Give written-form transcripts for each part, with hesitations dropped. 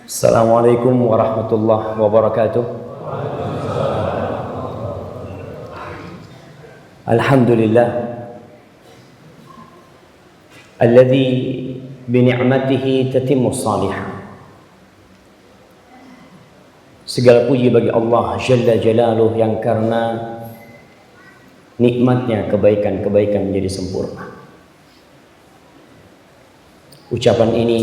Assalamualaikum warahmatullahi wabarakatuh. Alhamdulillah alladzi bi ni'matihi tatimmu shalihah. Segala puji bagi Allah Jalla Jalaluh yang karena nikmatnya kebaikan-kebaikan menjadi sempurna. Ucapan ini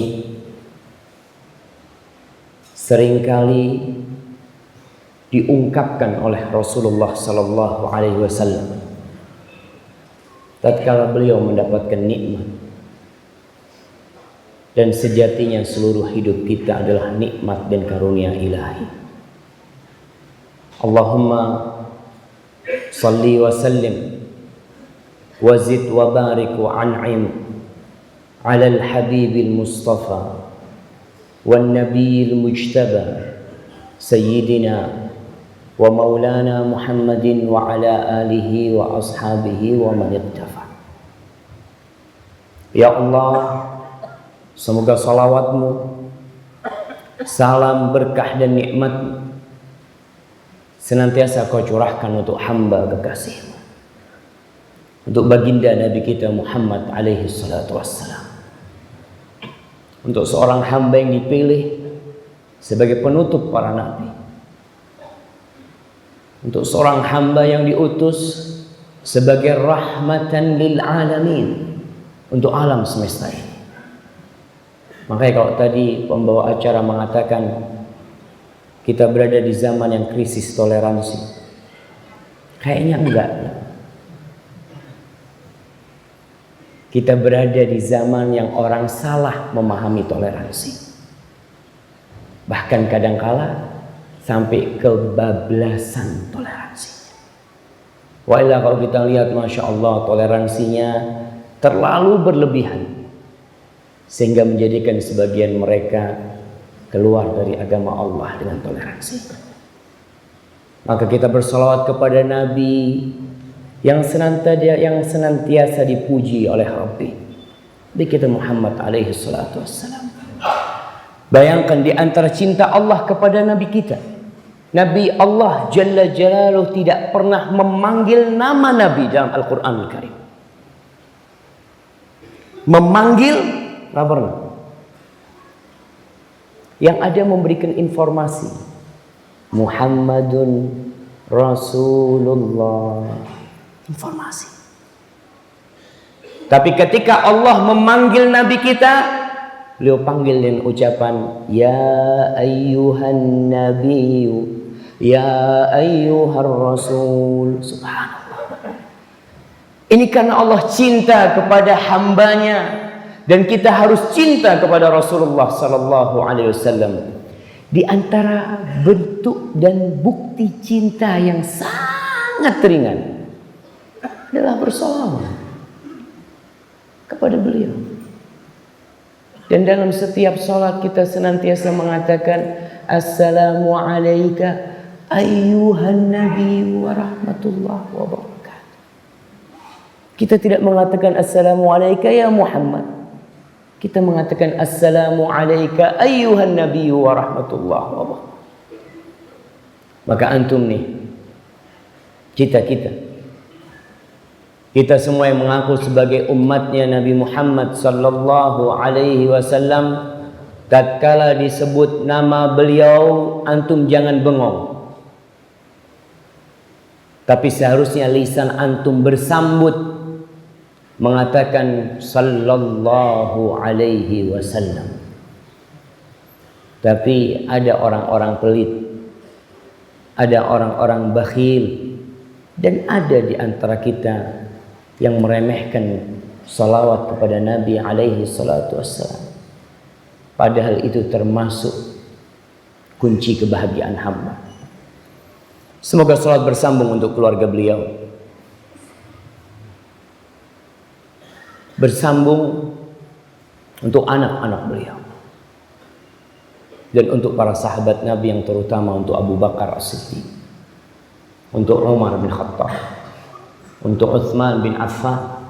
seringkali diungkapkan oleh Rasulullah sallallahu alaihi wasallam tatkala beliau mendapatkan nikmat, dan sejatinya seluruh hidup kita adalah nikmat dan karunia ilahi. Allahumma salli wa sallim wa zid wa barik wa an'im ala al-habibil mustafa wan nabiyil mujtaba sayyidina wa maulana Muhammadin wa ala alihi wa ashabihi wa man iqtafa. Ya Allah, semoga salawatmu, salam, berkah dan nikmat senantiasa kau curahkan untuk hamba kekasihmu, untuk baginda Nabi kita Muhammad alaihi salatu wassalam, untuk seorang hamba yang dipilih sebagai penutup para nabi, untuk seorang hamba yang diutus sebagai rahmatan lil alamin, untuk alam semesta ini. Makanya kalau tadi pembawa acara mengatakan kita berada di zaman yang krisis toleransi, kayaknya enggak. Kita berada di zaman yang orang salah memahami toleransi, bahkan kadangkala sampai kebablasan toleransinya. Wailah kalau kita lihat, Masya Allah, toleransinya terlalu berlebihan sehingga menjadikan sebagian mereka keluar dari agama Allah dengan toleransi. Maka kita bersalawat kepada Nabi yang senantiasa dipuji oleh Rabbi, Nabi kita Muhammad alaihi salatu wassalam. Bayangkan di antara cinta Allah kepada Nabi kita, Nabi Allah Jalla Jalaluh tidak pernah memanggil nama Nabi dalam Al-Quranul Karim. Memanggil, tidak pernah. Yang ada memberikan informasi, Muhammadun Rasulullah, informasi. Tapi ketika Allah memanggil Nabi kita, beliau panggil dengan ucapan ya ayyuhan nabiyyu, ya ayyuhar rasul. Subhanallah. Ini karena Allah cinta kepada hambanya, dan kita harus cinta kepada Rasulullah sallallahu alaihi wasallam. Di antara bentuk dan bukti cinta yang sangat ringan adalah bersalawat kepada beliau. Dan dalam setiap salat kita senantiasa mengatakan assalamu alayka ayyuhan nabi wa rahmatullahi wa barakatuh. Kita tidak mengatakan assalamu alayka ya Muhammad. Kita mengatakan assalamu alayka ayyuhan nabi wa rahmatullahi wa barakatuh. Maka antum nih, kita semua yang mengaku sebagai umatnya Nabi Muhammad sallallahu alaihi wasallam, tatkala disebut nama beliau, antum jangan bengong. Tapi seharusnya lisan antum bersambut mengatakan sallallahu alaihi wasallam. Tapi ada orang-orang pelit, ada orang-orang bakhil, dan ada di antara kita yang meremehkan salawat kepada Nabi alaihi salatu wassalam. Padahal itu termasuk kunci kebahagiaan hamba. Semoga salawat bersambung untuk keluarga beliau, bersambung untuk anak-anak beliau, dan untuk para sahabat Nabi yang terutama untuk Abu Bakar As-Siddiq, untuk Umar bin Khattab, untuk Utsman bin Affan,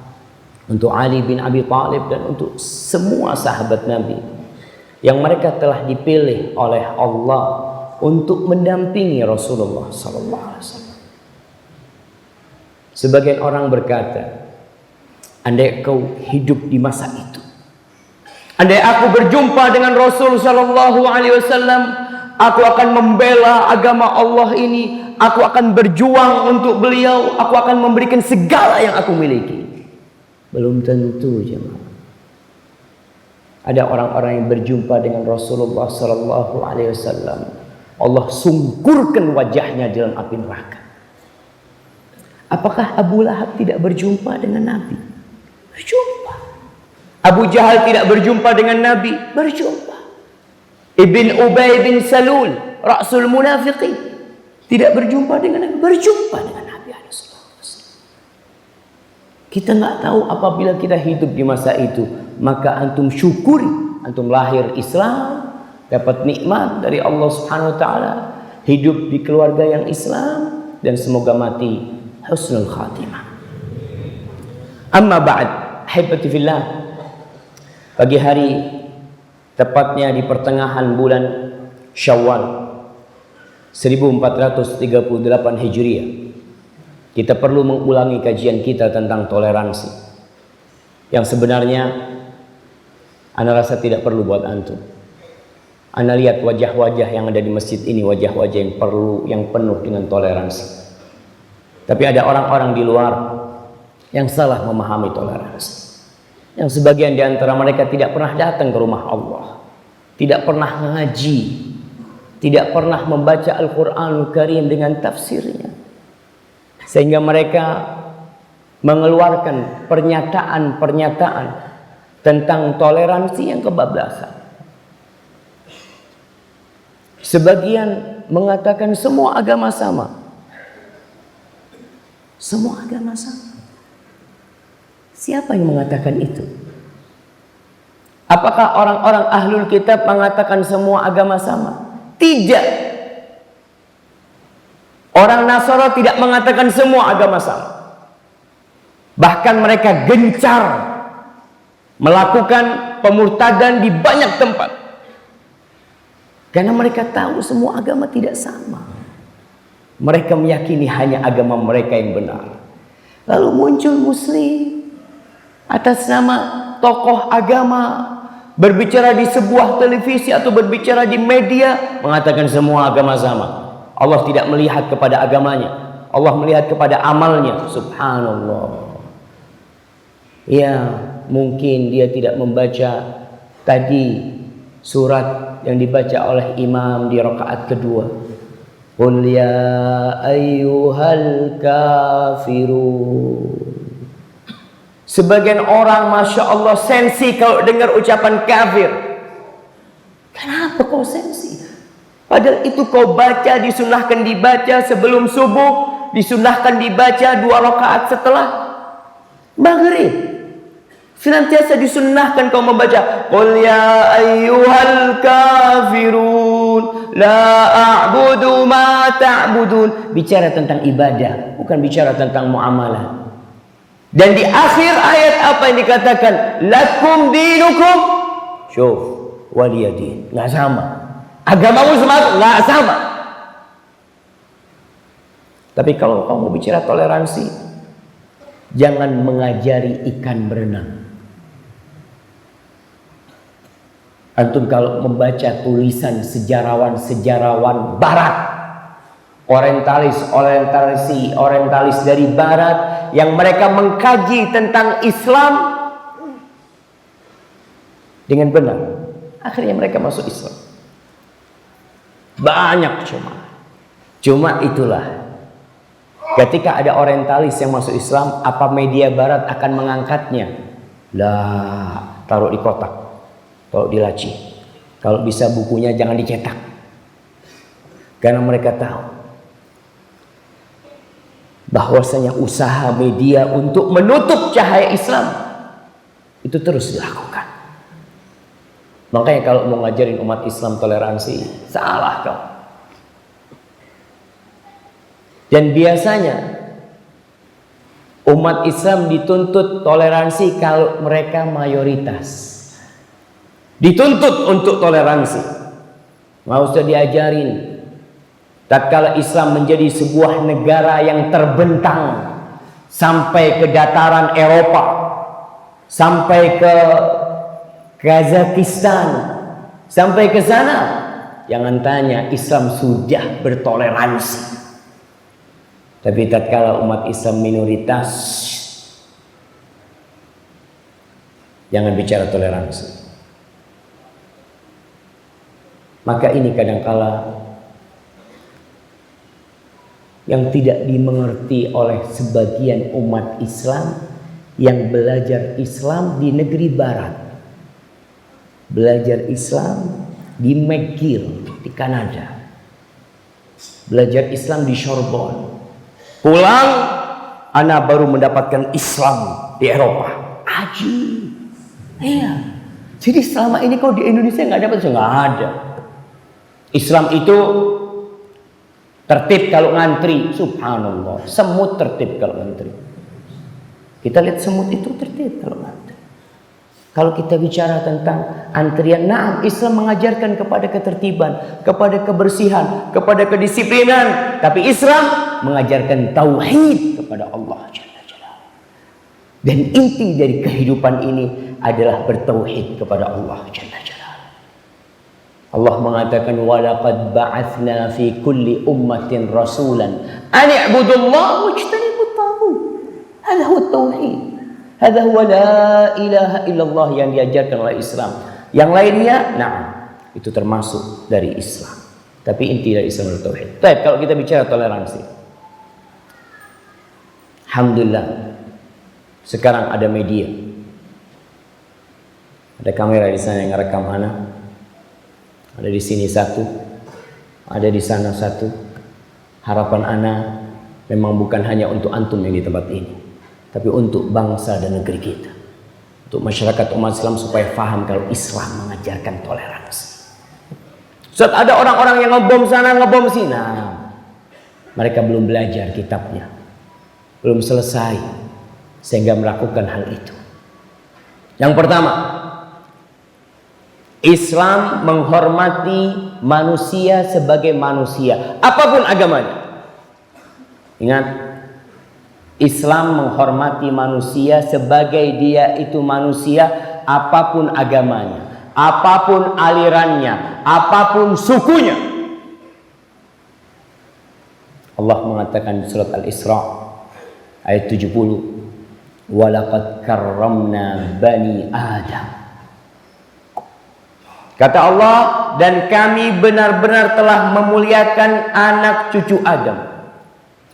untuk Ali bin Abi Thalib, dan untuk semua sahabat Nabi yang mereka telah dipilih oleh Allah untuk mendampingi Rasulullah sallallahu alaihi wasallam. Sebagian orang berkata, andai kau hidup di masa itu, andai aku berjumpa dengan Rasul sallallahu alaihi wasallam, aku akan membela agama Allah ini, aku akan berjuang untuk beliau, aku akan memberikan segala yang aku miliki. Belum tentu, jemaah. Ada orang-orang yang berjumpa dengan Rasulullah sallallahu alaihi wasallam, Allah sungkurkan wajahnya dalam api neraka. Apakah Abu Lahab tidak berjumpa dengan Nabi? Berjumpa. Abu Jahal tidak berjumpa dengan Nabi? Berjumpa. Ibn Ubay bin Salul, Ra'sul Munafiqin, tidak berjumpa dengan Nabi? Berjumpa dengan Nabi. Kita nggak tahu apabila kita hidup di masa itu, maka antum syukuri, antum lahir Islam, dapat nikmat dari Allah Subhanahu wa taala, hidup di keluarga yang Islam, dan semoga mati husnul khatimah. Amma ba'd, ahibati fillah. Pagi hari, tepatnya di pertengahan bulan Syawal 1438 Hijriah, kita perlu mengulangi kajian kita tentang toleransi, yang sebenarnya ana rasa tidak perlu buat antum. Ana lihat wajah-wajah yang ada di masjid ini, wajah-wajah yang penuh dengan toleransi. Tapi ada orang-orang di luar yang salah memahami toleransi. Yang sebagian di antara mereka tidak pernah datang ke rumah Allah, tidak pernah ngaji, tidak pernah membaca Al-Quranul Karim dengan tafsirnya, sehingga mereka mengeluarkan pernyataan-pernyataan tentang toleransi yang kebablasan. Sebagian mengatakan semua agama sama. Semua agama sama. Siapa yang mengatakan itu? Apakah orang-orang ahlul kitab mengatakan semua agama sama? Tidak. Orang Nasara tidak mengatakan semua agama sama. Bahkan mereka gencar melakukan pemurtadan di banyak tempat, karena mereka tahu semua agama tidak sama. Mereka meyakini hanya agama mereka yang benar. Lalu muncul Muslim atas nama tokoh agama, berbicara di sebuah televisi atau berbicara di media, mengatakan semua agama sama. Allah tidak melihat kepada agamanya, Allah melihat kepada amalnya. Subhanallah. Ya, mungkin dia tidak membaca tadi surat yang dibaca oleh imam di rakaat kedua. Qul ya ayyuhal kafirun. Sebagian orang, masya Allah, sensi kalau dengar ucapan kafir. Kenapa kau sensi? Padahal itu kau baca, disunahkan dibaca sebelum subuh, disunahkan dibaca 2 rakaat setelah maghrib. Senantiasa disunnahkan kau membaca Qul ya ayyuhal kafirun la a'budu ma ta'budun. Bicara tentang ibadah, bukan bicara tentang muamalah. Dan di akhir ayat apa yang dikatakan? Lakum dinukum syuf waliyadin. Nggak sama. Agamamu sama, nggak sama. Tapi kalau kamu bicara toleransi, jangan mengajari ikan berenang. Antum kalau membaca tulisan sejarawan-sejarawan barat, orientalis dari barat, yang mereka mengkaji tentang Islam dengan benar, akhirnya mereka masuk Islam. Banyak cuma itulah, ketika ada orientalis yang masuk Islam, apa media barat akan mengangkatnya? Lah, taruh di kotak, taruh di laci. Kalau bisa bukunya jangan dicetak. Karena mereka tahu bahwasanya usaha media untuk menutup cahaya Islam itu terus dilakukan. Makanya kalau mau ngajarin umat Islam toleransi, salah kau. Dan biasanya umat Islam dituntut toleransi kalau mereka mayoritas. Dituntut untuk toleransi. Nggak usah diajarin. Tatkala Islam menjadi sebuah negara yang terbentang sampai ke dataran Eropa, sampai ke Kazakhstan, sampai ke sana, jangan tanya, Islam sudah bertoleransi. Tapi tatkala umat Islam minoritas, jangan bicara toleransi. Maka ini kadangkala yang tidak dimengerti oleh sebagian umat Islam yang belajar Islam di negeri barat. Belajar Islam di McGill di Kanada. Belajar Islam di Sorbonne. Pulang, ana baru mendapatkan Islam di Eropa. Aji. Iya. Jadi selama ini kau di Indonesia nggak dapat, nggak ada. Islam itu tertib kalau ngantri, subhanallah. Semut tertib kalau ngantri. Kita lihat semut itu tertib kalau ngantri. Kalau kita bicara tentang antrian, nah Islam mengajarkan kepada ketertiban, kepada kebersihan, kepada kedisiplinan. Tapi Islam mengajarkan tauhid kepada Allah Jalla Jalla. Dan inti dari kehidupan ini adalah bertauhid kepada Allah Jalla Jalla. Allah mengatakan walaqad ba'atsna fi kulli ummatin rasulan an i'budullaha wajtanibut taghut. Hadza huwa tauhid. Hadza huwa la ilaha illallah yang diajarkan oleh Islam. Yang lainnya, nah, itu termasuk dari Islam. Tapi inti dari Islam adalah tauhid. Baik, kalau kita bicara toleransi. Alhamdulillah. Sekarang ada media. Ada kamera di sana yang ngerekam anak. Ada di sini satu, ada di sana satu. Harapan ana memang bukan hanya untuk antum yang di tempat ini, tapi untuk bangsa dan negeri kita, untuk masyarakat umat Islam supaya faham kalau Islam mengajarkan toleransi. Saat ada orang-orang yang ngebom sana, ngebom sini, nah, mereka belum belajar kitabnya, belum selesai sehingga melakukan hal itu. Yang pertama, Islam menghormati manusia sebagai manusia, apapun agamanya. Ingat, Islam menghormati manusia sebagai dia itu manusia, apapun agamanya, apapun alirannya, apapun sukunya. Allah mengatakan di surat Al-Isra ayat 70, "Walaqad karramna bani Adam." Kata Allah, dan kami benar-benar telah memuliakan anak cucu Adam.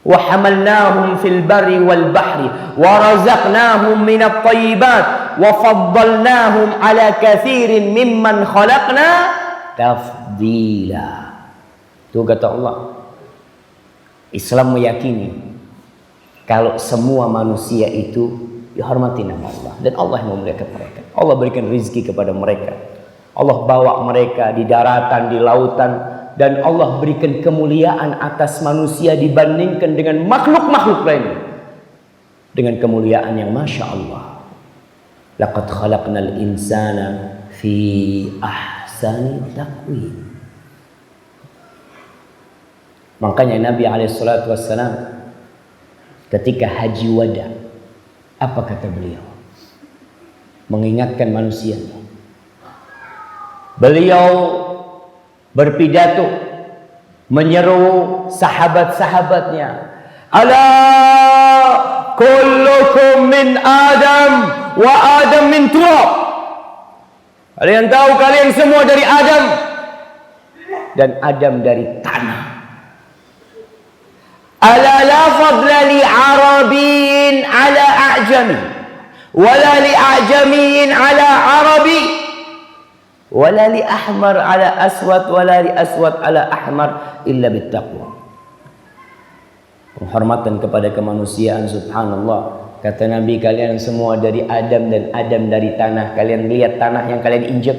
Wa hamalnahum fil barri wal bahri wa razaqnahum minat thayyibat wa faddalnahum ala katsirin mimman khalaqna tafdila. Itu kata Allah. Islam meyakini kalau semua manusia itu dihormati nama Allah dan Allah yang memuliakan mereka. Allah berikan rezeki kepada mereka. Allah bawa mereka di daratan, di lautan, dan Allah berikan kemuliaan atas manusia dibandingkan dengan makhluk-makhluk lainnya. Dengan kemuliaan yang Masya Allah. Laqad khalaqnal insana fi ahsani taqwim. Makanya Nabi SAW ketika haji wada, apa kata beliau? Mengingatkan manusianya. Beliau berpidato menyeru sahabat-sahabatnya, "Ala kullukum min Adam wa Adam min turab." Kalian tahu kalian semua dari Adam dan Adam dari tanah. Ala la fadla li Arabiyyin ala a'jami wala li a'jamiyyin ala Arabi wala li ahmar ala aswad wala li aswad ala ahmar illa bittaqwa. Penghormatan kepada kemanusiaan, subhanallah. Kata Nabi, kalian semua dari Adam dan Adam dari tanah. Kalian lihat tanah yang kalian injek,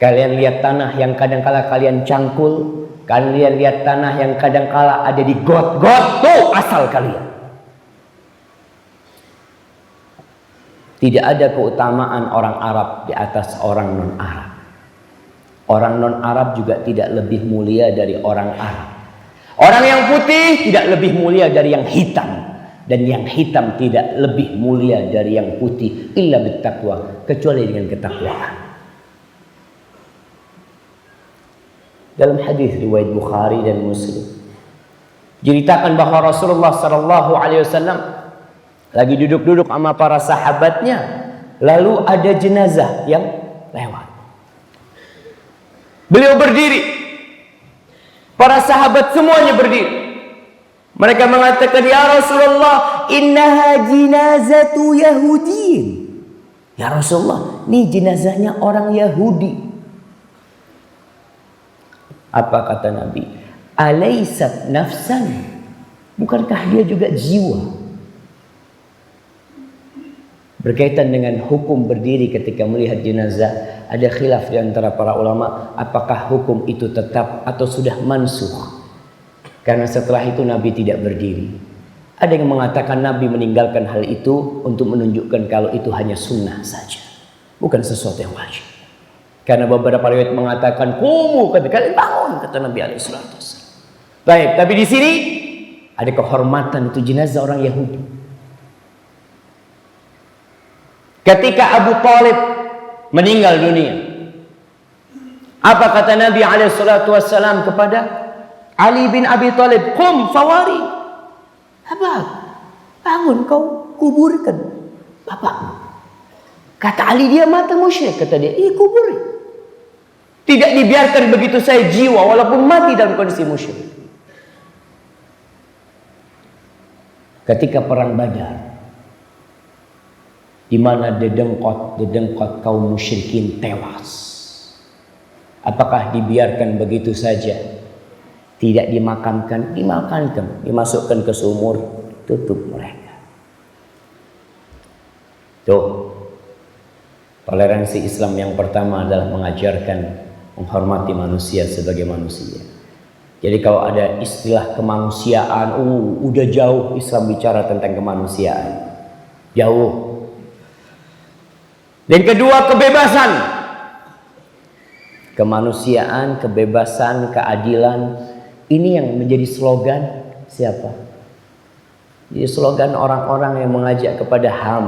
kalian lihat tanah yang kadangkala kalian cangkul, kalian lihat tanah yang kadangkala ada di got-got, tuh asal kalian. Tidak ada keutamaan orang Arab di atas orang non-Arab. Orang non-Arab juga tidak lebih mulia dari orang Arab. Orang yang putih tidak lebih mulia dari yang hitam. Dan yang hitam tidak lebih mulia dari yang putih. Illa bittaqwa, kecuali dengan ketakwaan. Dalam hadis riwayat Bukhari dan Muslim, ceritakan bahwa Rasulullah SAW lagi duduk-duduk sama para sahabatnya, lalu ada jenazah yang lewat. Beliau berdiri, para sahabat semuanya berdiri. Mereka mengatakan, ya Rasulullah, innaha jinazatu Yahudiyin. Ya Rasulullah, ini jenazahnya orang Yahudi. Apa kata Nabi? Alaysat nafsan, bukankah dia juga jiwa? Berkaitan dengan hukum berdiri ketika melihat jenazah, ada khilaf di antara para ulama, apakah hukum itu tetap atau sudah mansukh. Karena setelah itu Nabi tidak berdiri. Ada yang mengatakan Nabi meninggalkan hal itu untuk menunjukkan kalau itu hanya sunnah saja, bukan sesuatu yang wajib. Karena beberapa riwayat mengatakan, "Kumu," kata kalian bangun, kata Nabi SAW. Baik, tapi di sini ada kehormatan, itu jenazah orang Yahudi. Ketika Abu Thalib meninggal dunia, apa kata Nabi SAW kepada Ali bin Abi Thalib? "Qum fawari." Apa? Bangun, kau kuburkan bapakmu. Kata Ali, dia mata musyrik. Kata dia, kuburi. Tidak dibiarkan begitu saja jiwa walaupun mati dalam kondisi musyrik. Ketika perang Badar, di mana dedengkot kaum musyrikin tewas, apakah dibiarkan begitu saja? Tidak dimakamkan, dimasukkan ke sumur, tutup mereka. Tuh, toleransi Islam yang pertama adalah mengajarkan menghormati manusia sebagai manusia. Jadi kalau ada istilah kemanusiaan, udah jauh Islam bicara tentang kemanusiaan. Jauh. Dan kedua, kebebasan. Kemanusiaan, kebebasan, keadilan. Ini yang menjadi slogan siapa? Jadi slogan orang-orang yang mengajak kepada HAM.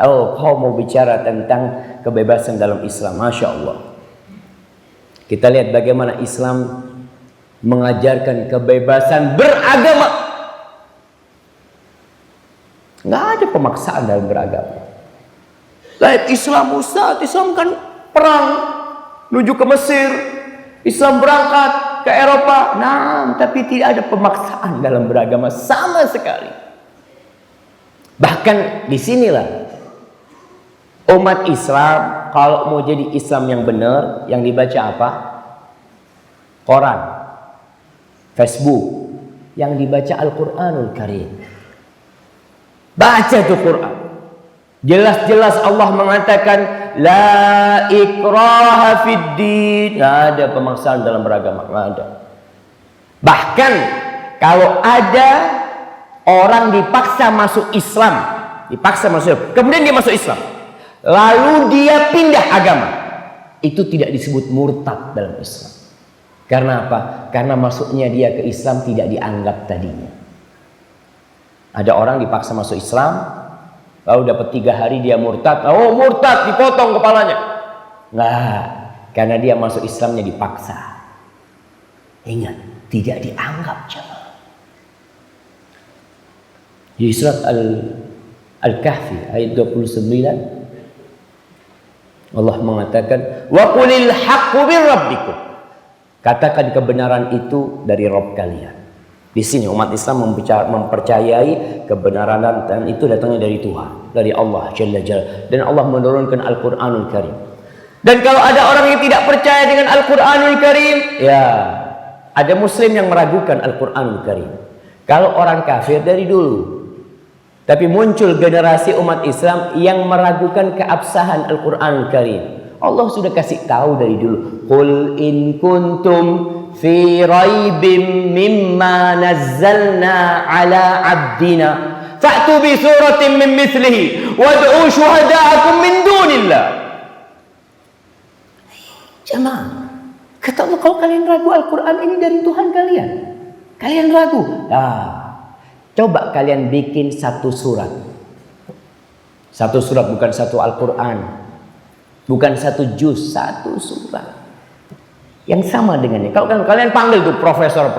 Oh, kau mau bicara tentang kebebasan dalam Islam. Masya Allah. Kita lihat bagaimana Islam mengajarkan kebebasan beragama. Nggak ada pemaksaan dalam beragama. Lihat Islam, Ustaz, Islam kan perang menuju ke Mesir. Islam berangkat ke Eropa. Nah, tapi tidak ada pemaksaan dalam beragama sama sekali. Bahkan disinilah umat Islam kalau mau jadi Islam yang benar, yang dibaca apa? Quran, Facebook, yang dibaca Al-Quranul Karim. Baca tuh Quran. Jelas-jelas Allah mengatakan la ikraha fid din. Nggak ada pemaksaan dalam beragama, nggak ada. Bahkan kalau ada orang dipaksa masuk Islam, kemudian dia masuk Islam, lalu dia pindah agama, itu tidak disebut murtad dalam Islam. Karena apa? Karena masuknya dia ke Islam tidak dianggap tadinya. Ada orang dipaksa masuk Islam, lalu dapat 3 hari dia murtad. Oh, murtad, dipotong kepalanya. Nggak, karena dia masuk Islamnya dipaksa. Ingat, tidak dianggap jemaah. Di surat Al-Kahfi ayat 29 Allah mengatakan, wa qulil haqqu bir rabbikum. Katakan kebenaran itu dari Rabb kalian. Di sini umat Islam mempercayai kebenaran dan itu datangnya dari Tuhan, dari Allah Jalla Jalla, dan Allah menurunkan Al-Qur'anul Karim. Dan kalau ada orang yang tidak percaya dengan Al-Qur'anul Karim, ya ada muslim yang meragukan Al-Qur'anul Karim. Kalau orang kafir dari dulu, tapi muncul generasi umat Islam yang meragukan keabsahan Al-Qur'anul Karim. Allah sudah kasih tahu dari dulu, qul in kuntum fi raibim mimma nazzalna ala abdina Fa'tu bi suratin min mithlihi wad'u syuhada'akum min dunillah. Jemaah, kata Allah, kalau kalian ragu Al-Quran ini dari Tuhan kalian ragu. Coba kalian bikin satu surat. Satu surat, bukan satu Al-Quran, bukan satu juz, satu surat yang sama dengannya. Kalau kalian panggil tuh profesor,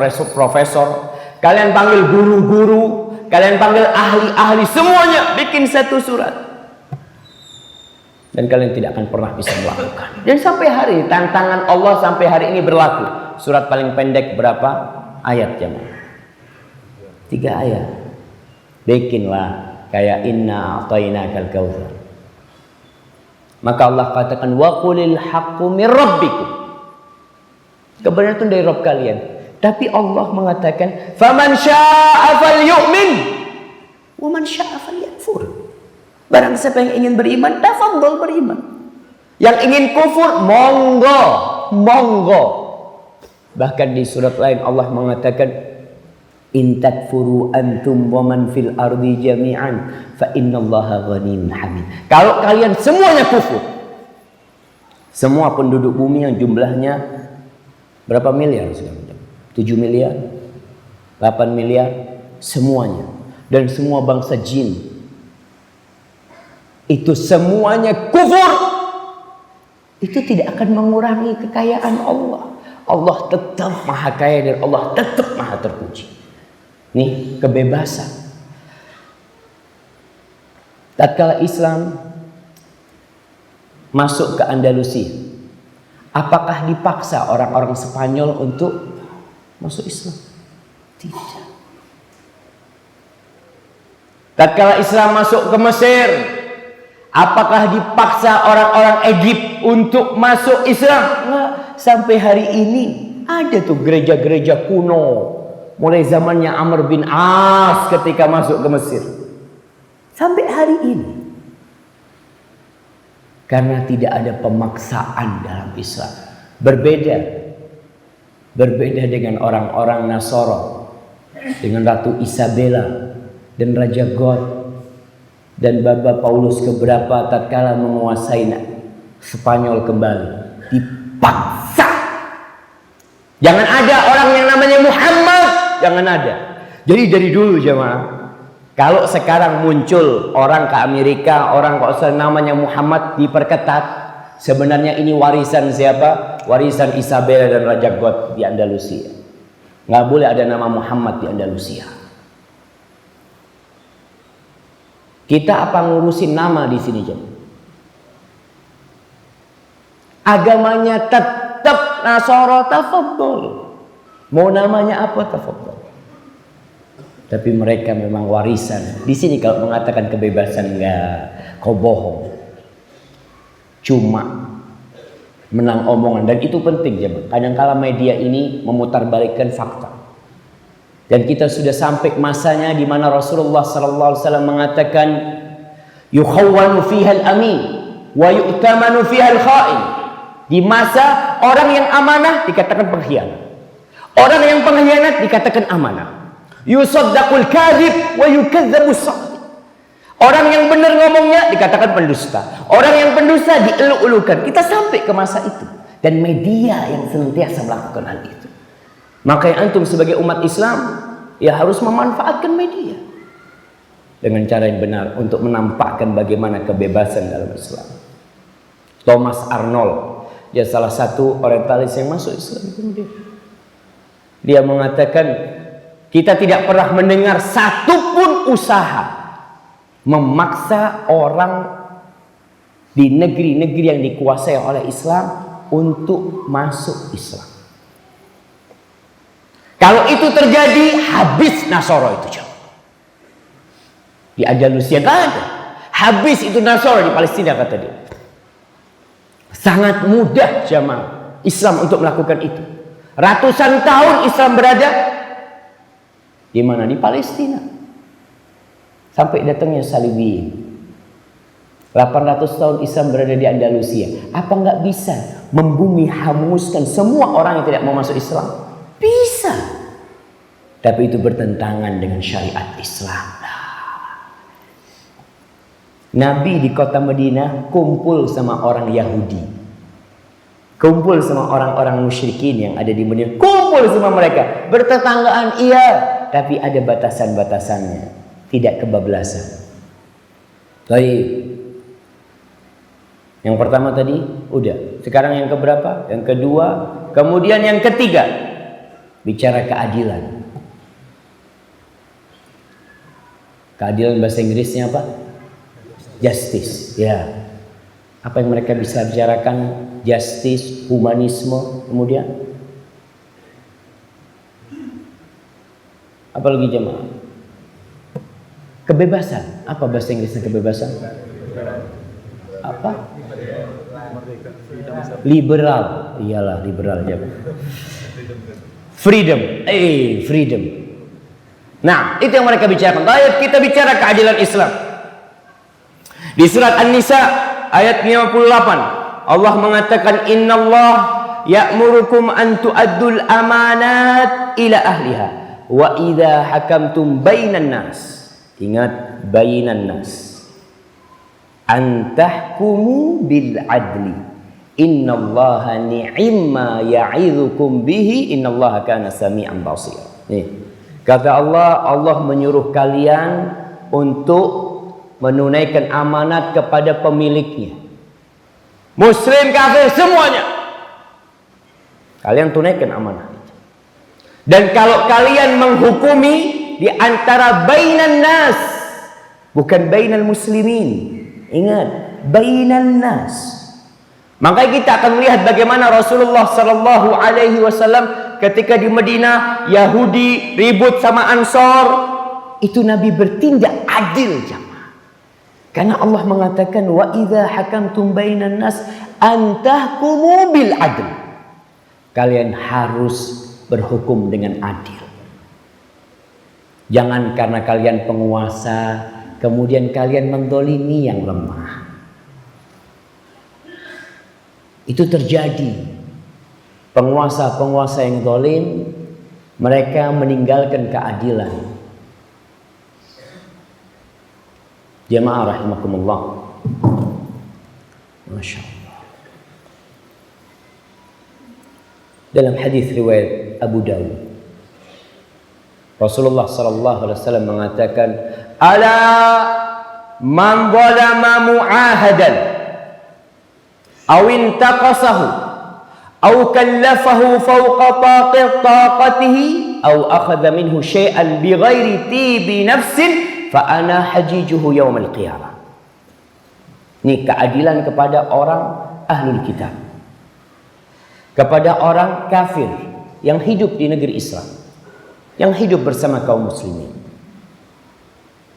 kalian panggil guru-guru, kalian panggil ahli-ahli, semuanya bikin satu surat, dan kalian tidak akan pernah bisa melakukan. Dan sampai hari tantangan Allah sampai hari ini berlaku. Surat paling pendek berapa ayat jemaah? 3 ayat. Bikinlah kayak inna a'tainakal kautsar. Maka Allah katakan wa qulil haqqu mir rabbikum. Kebenaran itu dari Rabb kalian. Tapi Allah mengatakan faman syaa'a falyu'min wa man syaa'a falyakfur. Barang siapa yang ingin beriman, tafadhol beriman. Yang ingin kufur, monggo. Bahkan di surat lain Allah mengatakan in takfuru antum wa man fil ardi jami'an fa innallaha ghaniyyun hamid. Kalau kalian semuanya kufur, semua penduduk bumi yang jumlahnya berapa miliar sekarang? 7 miliar, 8 miliar, semuanya, dan semua bangsa jin itu semuanya kufur, itu tidak akan mengurangi kekayaan Allah. Allah tetap maha kaya dan Allah tetap maha terpuji. Nih kebebasan. Tatkala Islam masuk ke Andalusia, apakah dipaksa orang-orang Spanyol untuk masuk Islam? Tidak. Tatkala Islam masuk ke Mesir, apakah dipaksa orang-orang Egypt untuk masuk Islam? Nah, sampai hari ini ada tuh gereja-gereja kuno, mulai zamannya Amr bin As ketika masuk ke Mesir, sampai hari ini. Karena tidak ada pemaksaan dalam Islam. Berbeda dengan orang-orang Nasoro, dengan Ratu Isabella dan Raja God dan Baba Paulus keberapa tatkala menguasai Spanyol kembali, dipaksa. Jangan ada orang yang namanya Muhammad, jangan ada. Jadi dari dulu jemaah, kalau sekarang muncul orang ke Amerika, orang kok namanya Muhammad diperketat, sebenarnya ini warisan siapa? Warisan Isabella dan Raja God di Andalusia. Nggak boleh ada nama Muhammad di Andalusia. Kita apa ngurusin nama di sini jemaah? Agamanya tetap Nasara, tafadhol. Mau namanya apa, tafadhol. Tapi mereka memang warisan. Di sini kalau mengatakan kebebasan, enggak, kau bohong. Cuma menang omongan, dan itu penting jemaah. Kadang-kala media ini memutarbalikkan fakta. Dan kita sudah sampai masanya di mana Rasulullah sallallahu alaihi wasallam mengatakan yukhawwanu fiha al-amin wa yu'tamanu fiha al-kha'in. Di masa orang yang amanah dikatakan pengkhianat. Orang yang pengkhianat dikatakan amanah. Yusaddaqul kadhib wa yukadzdzabus shadiq. Orang yang benar ngomongnya dikatakan pendusta. Orang yang pendusta dieluk-elukan. Kita sampai ke masa itu, dan media yang senantiasa melakukan hal itu. Makanya antum sebagai umat Islam ya harus memanfaatkan media dengan cara yang benar untuk menampakkan bagaimana kebebasan dalam Islam. Thomas Arnold, dia salah satu orientalis yang masuk Islam kemudian. Dia mengatakan kita tidak pernah mendengar satupun usaha memaksa orang di negeri-negeri yang dikuasai oleh Islam untuk masuk Islam. Kalau itu terjadi, habis Nasoro itu jauh. Di Andalusia kan ada. Habis itu Nasoro di Palestina, kata dia. Sangat mudah jamaah Islam untuk melakukan itu. Ratusan tahun Islam berada di mana? Di Palestina. Sampai datangnya Salibiyin. 800 tahun Islam berada di Andalusia. Apa nggak bisa membumi hanguskan semua orang yang tidak mau masuk Islam? Bisa. Tapi itu bertentangan dengan syariat Islam. Nabi di kota Madinah kumpul sama orang Yahudi, kumpul sama orang-orang musyrikin yang ada di Madinah, kumpul sama mereka, bertetanggaan iya, tapi ada batasan-batasannya, tidak kebablasan. Baik. Yang pertama tadi udah, sekarang yang keberapa? Yang kedua, kemudian yang ketiga, bicara keadilan. Keadilan bahasa Inggrisnya apa? Justice. Ya. Apa yang mereka bisa bicarakan? Justice, humanisme, kemudian apa lagi jemaah? Kebebasan. Apa bahasa Inggrisnya kebebasan? Apa? Liberal. Iyalah, liberal aja. Freedom. Freedom. Nah, itu yang mereka bicarakan. Ayat kita bicara keadilan Islam. Di surat An-Nisa ayat 58, Allah mengatakan innallah ya'murukum an tu'addul amanat ila ahliha wa idza hakamtum bainan nas. Ingat, bainan nas. An tahkumu bil adli. Innallaha ni'imma ya'idzukum bihi innallaha kana sami'an basir. Nih, kata Allah, Allah menyuruh kalian untuk menunaikan amanat kepada pemiliknya. Muslim, kafir, semuanya. Kalian tunaikan amanat. Dan kalau kalian menghukumi di antara bainan nas, bukan bainal muslimin. Ingat, bainan nas. Makanya kita akan melihat bagaimana Rasulullah sallallahu alaihi wasallam ketika di Madinah Yahudi ribut sama Ansor, itu Nabi bertindak adil, jemaah. Karena Allah mengatakan wa idza hakamtum bainan nas an tahkumu bil adl. Kalian harus berhukum dengan adil. Jangan karena kalian penguasa kemudian kalian mendolimi yang lemah. Itu terjadi. Penguasa-penguasa yang zalim, mereka meninggalkan keadilan. Jemaah rahimakumullah. Masya Allah. Dalam hadis riwayat Abu Dawud, Rasulullah sallallahu alaihi wasallam mengatakan, "Ala man zalama mu'ahadan aw intaqasahu aw kallafahu fawqa taqatihi aw akhadha minhu syai'an bighairi tibi nafsin fa ana hajijuhu yaumal qiyamah." Ini keadilan kepada orang ahlul kitab, kepada orang kafir yang hidup di negeri Islam, yang hidup bersama kaum muslimin.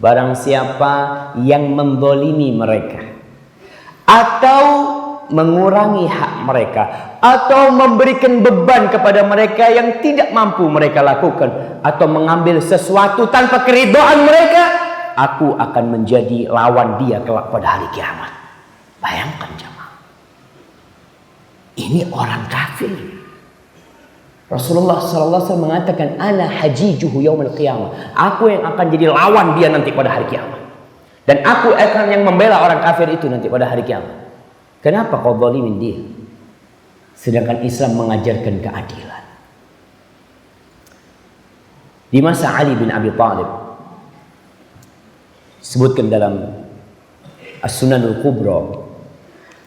Barang siapa yang mendolimi mereka atau mengurangi hak mereka atau memberikan beban kepada mereka yang tidak mampu mereka lakukan atau mengambil sesuatu tanpa keridhaan mereka, aku akan menjadi lawan dia kelak pada hari kiamat. Bayangkan jemaah, ini orang kafir. Rasulullah SAW mengatakan, ana hajijuhu yaumil qiyamah. Aku yang akan jadi lawan dia nanti pada hari kiamat. Dan aku akan yang membela orang kafir itu nanti pada hari kiamat. Kenapa kau zalimin dia? Sedangkan Islam mengajarkan keadilan. Di masa Ali bin Abi Thalib, disebutkan dalam As-Sunanul Kubra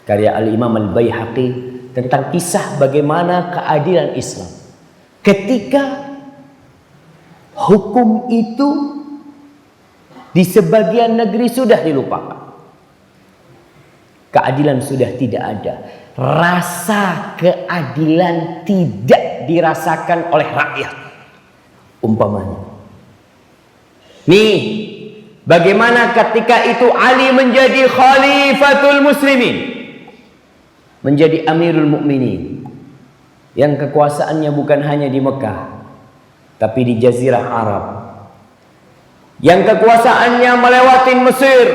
karya Al-Imam Al-Baihaqi tentang kisah bagaimana keadilan Islam ketika hukum itu di sebagian negeri sudah dilupakan. Keadilan sudah tidak ada. Rasa keadilan tidak dirasakan oleh rakyat. Umpamanya, nih, bagaimana ketika itu Ali menjadi khalifatul muslimin, menjadi amirul mukminin, yang kekuasaannya bukan hanya di Mekah, tapi di Jazirah Arab, yang kekuasaannya melewati Mesir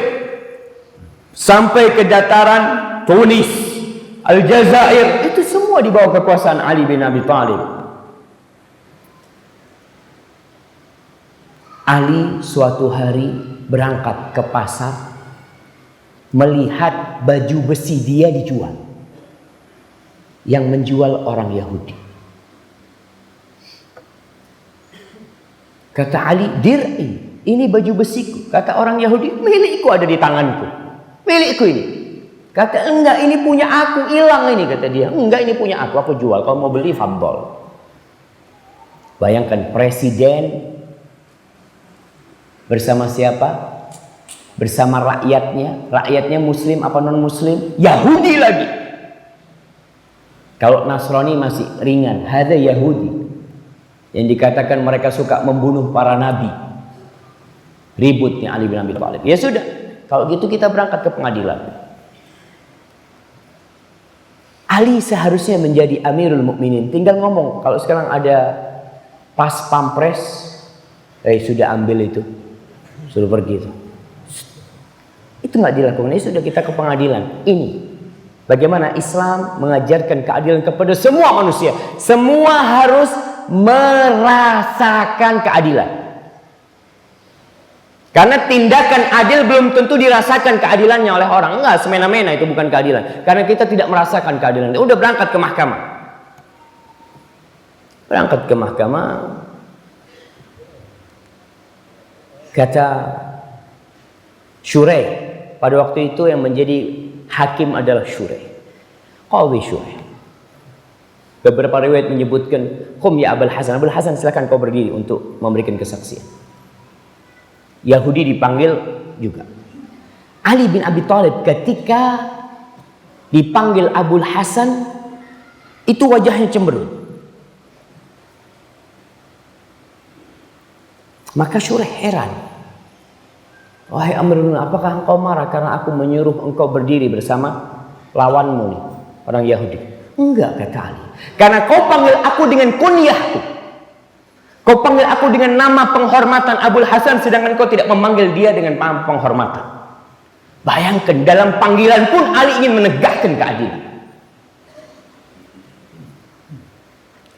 sampai ke dataran Tunis, Aljazair, itu semua di bawah kekuasaan Ali bin Abi Thalib. Ali suatu hari berangkat ke pasar melihat baju besi dia dijual. Yang menjual orang Yahudi. Kata Ali, dir'i, ini baju besiku. Kata orang Yahudi, milikku ada di tanganku. Milikku ini. Kata, enggak, ini punya aku, hilang ini. Kata dia, enggak, ini punya aku jual. Kalau mau beli, fadol. Bayangkan presiden bersama siapa? Bersama rakyatnya. Rakyatnya muslim apa non muslim? Yahudi lagi. Kalau Nasrani masih ringan, hada Yahudi. Yang dikatakan mereka suka membunuh para nabi. Ributnya Ali bin Abi Thalib. Ya sudah, kalau gitu kita berangkat ke pengadilan. Ali seharusnya menjadi Amirul Mukminin. Tinggal ngomong, kalau sekarang ada pas pampres, sudah ambil itu, suruh pergi itu. Itu nggak dilakukan. Ini sudah kita ke pengadilan. Ini bagaimana Islam mengajarkan keadilan kepada semua manusia. Semua harus merasakan keadilan. Karena tindakan adil belum tentu dirasakan keadilannya oleh orang. Enggak, semena-mena itu bukan keadilan. Karena kita tidak merasakan keadilan. Udah berangkat ke mahkamah. Berangkat ke mahkamah. Kata Syureh, pada waktu itu yang menjadi hakim adalah Syureh. Qadhi Syureh. Beberapa riwayat menyebutkan, "Qum ya Abul Hasan." Abul Hasan, silakan kau berdiri untuk memberikan kesaksian. Yahudi dipanggil juga. Ali bin Abi Thalib ketika dipanggil Abul Hasan, itu wajahnya cemberut. Maka Syureh heran. Wahai Amirul Mukminin, apakah engkau marah karena aku menyuruh engkau berdiri bersama lawanmu nih, orang Yahudi? Enggak, kata Ali. Karena kau panggil aku dengan kunyahku. Kau panggil aku dengan nama penghormatan Abul Hasan, sedangkan kau tidak memanggil dia dengan penghormatan. Bayangkan, dalam panggilan pun Ali ingin menegakkan keadilan.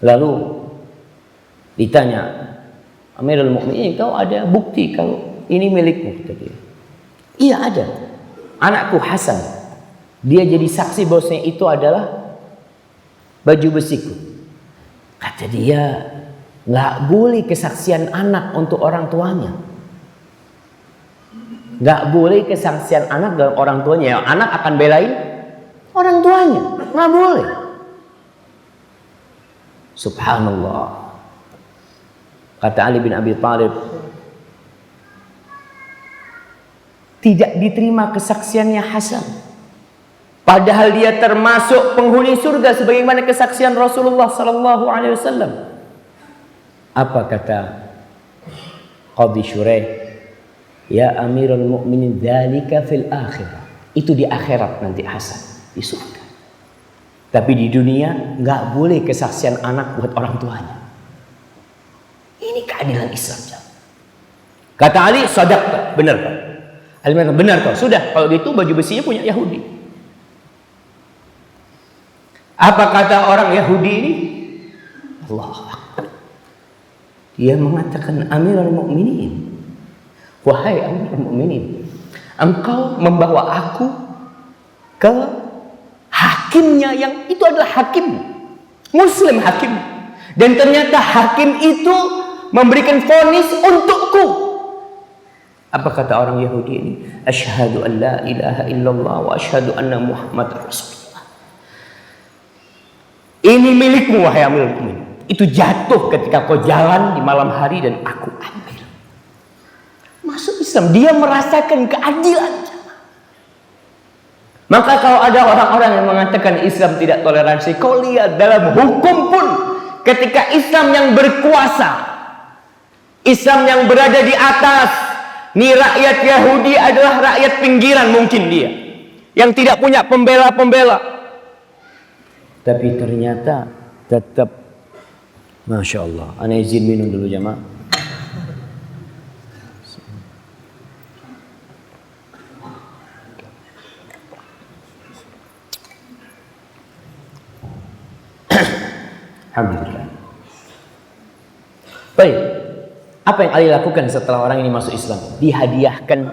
Lalu ditanya, Amirul Mukminin, kau ada bukti kalau ini milikmu? Kata dia. Iya ada. Anakku Hasan, dia jadi saksi bahwasanya itu adalah baju besiku. Kata dia, nggak boleh kesaksian anak untuk orang tuanya. Nggak boleh kesaksian anak dalam orang tuanya. Anak akan belain orang tuanya. Nggak boleh. Subhanallah. Kata Ali bin Abi Thalib, tidak diterima kesaksiannya Hasan. Padahal dia termasuk penghuni surga sebagaimana kesaksian Rasulullah sallallahu alaihi wasallam. Apa kata Qadhi Syureh? Ya Amirul Mukminin, dzalika fil akhirah. Itu di akhirat nanti Hasan di surga. Tapi di dunia nggak boleh kesaksian anak buat orang tuanya. Ini keadilan Islam. Kata Ali, sadaqta, benar kau. Ali mengatakan, benar kau. Sudah, kalau gitu baju besinya punya Yahudi. Apa kata orang Yahudi ini? Allah. Dia mengatakan, Amirul Mukminin, wahai Amirul Mukminin, engkau membawa aku ke hakimnya yang itu adalah hakim Muslim, hakim, dan ternyata hakim itu memberikan vonis untukku. Apa kata orang Yahudi ini? Asyhadu an la ilaha illallah wa asyhadu anna Muhammad Rasulullah. Ini milikmu wahai Amirul Mukminin. Itu jatuh ketika kau jalan di malam hari dan aku ambil. Masuk Islam, dia merasakan keadilan. Maka kalau ada orang-orang yang mengatakan Islam tidak toleransi, kau lihat dalam hukum pun ketika Islam yang berkuasa, Islam yang berada di atas, nih rakyat Yahudi adalah rakyat pinggiran mungkin dia, yang tidak punya pembela-pembela. Tapi ternyata tetap, Masya Allah. Ana izin minum dulu jamaah. Alhamdulillah. Baik. Apa yang Ali lakukan setelah orang ini masuk Islam? Dihadiahkan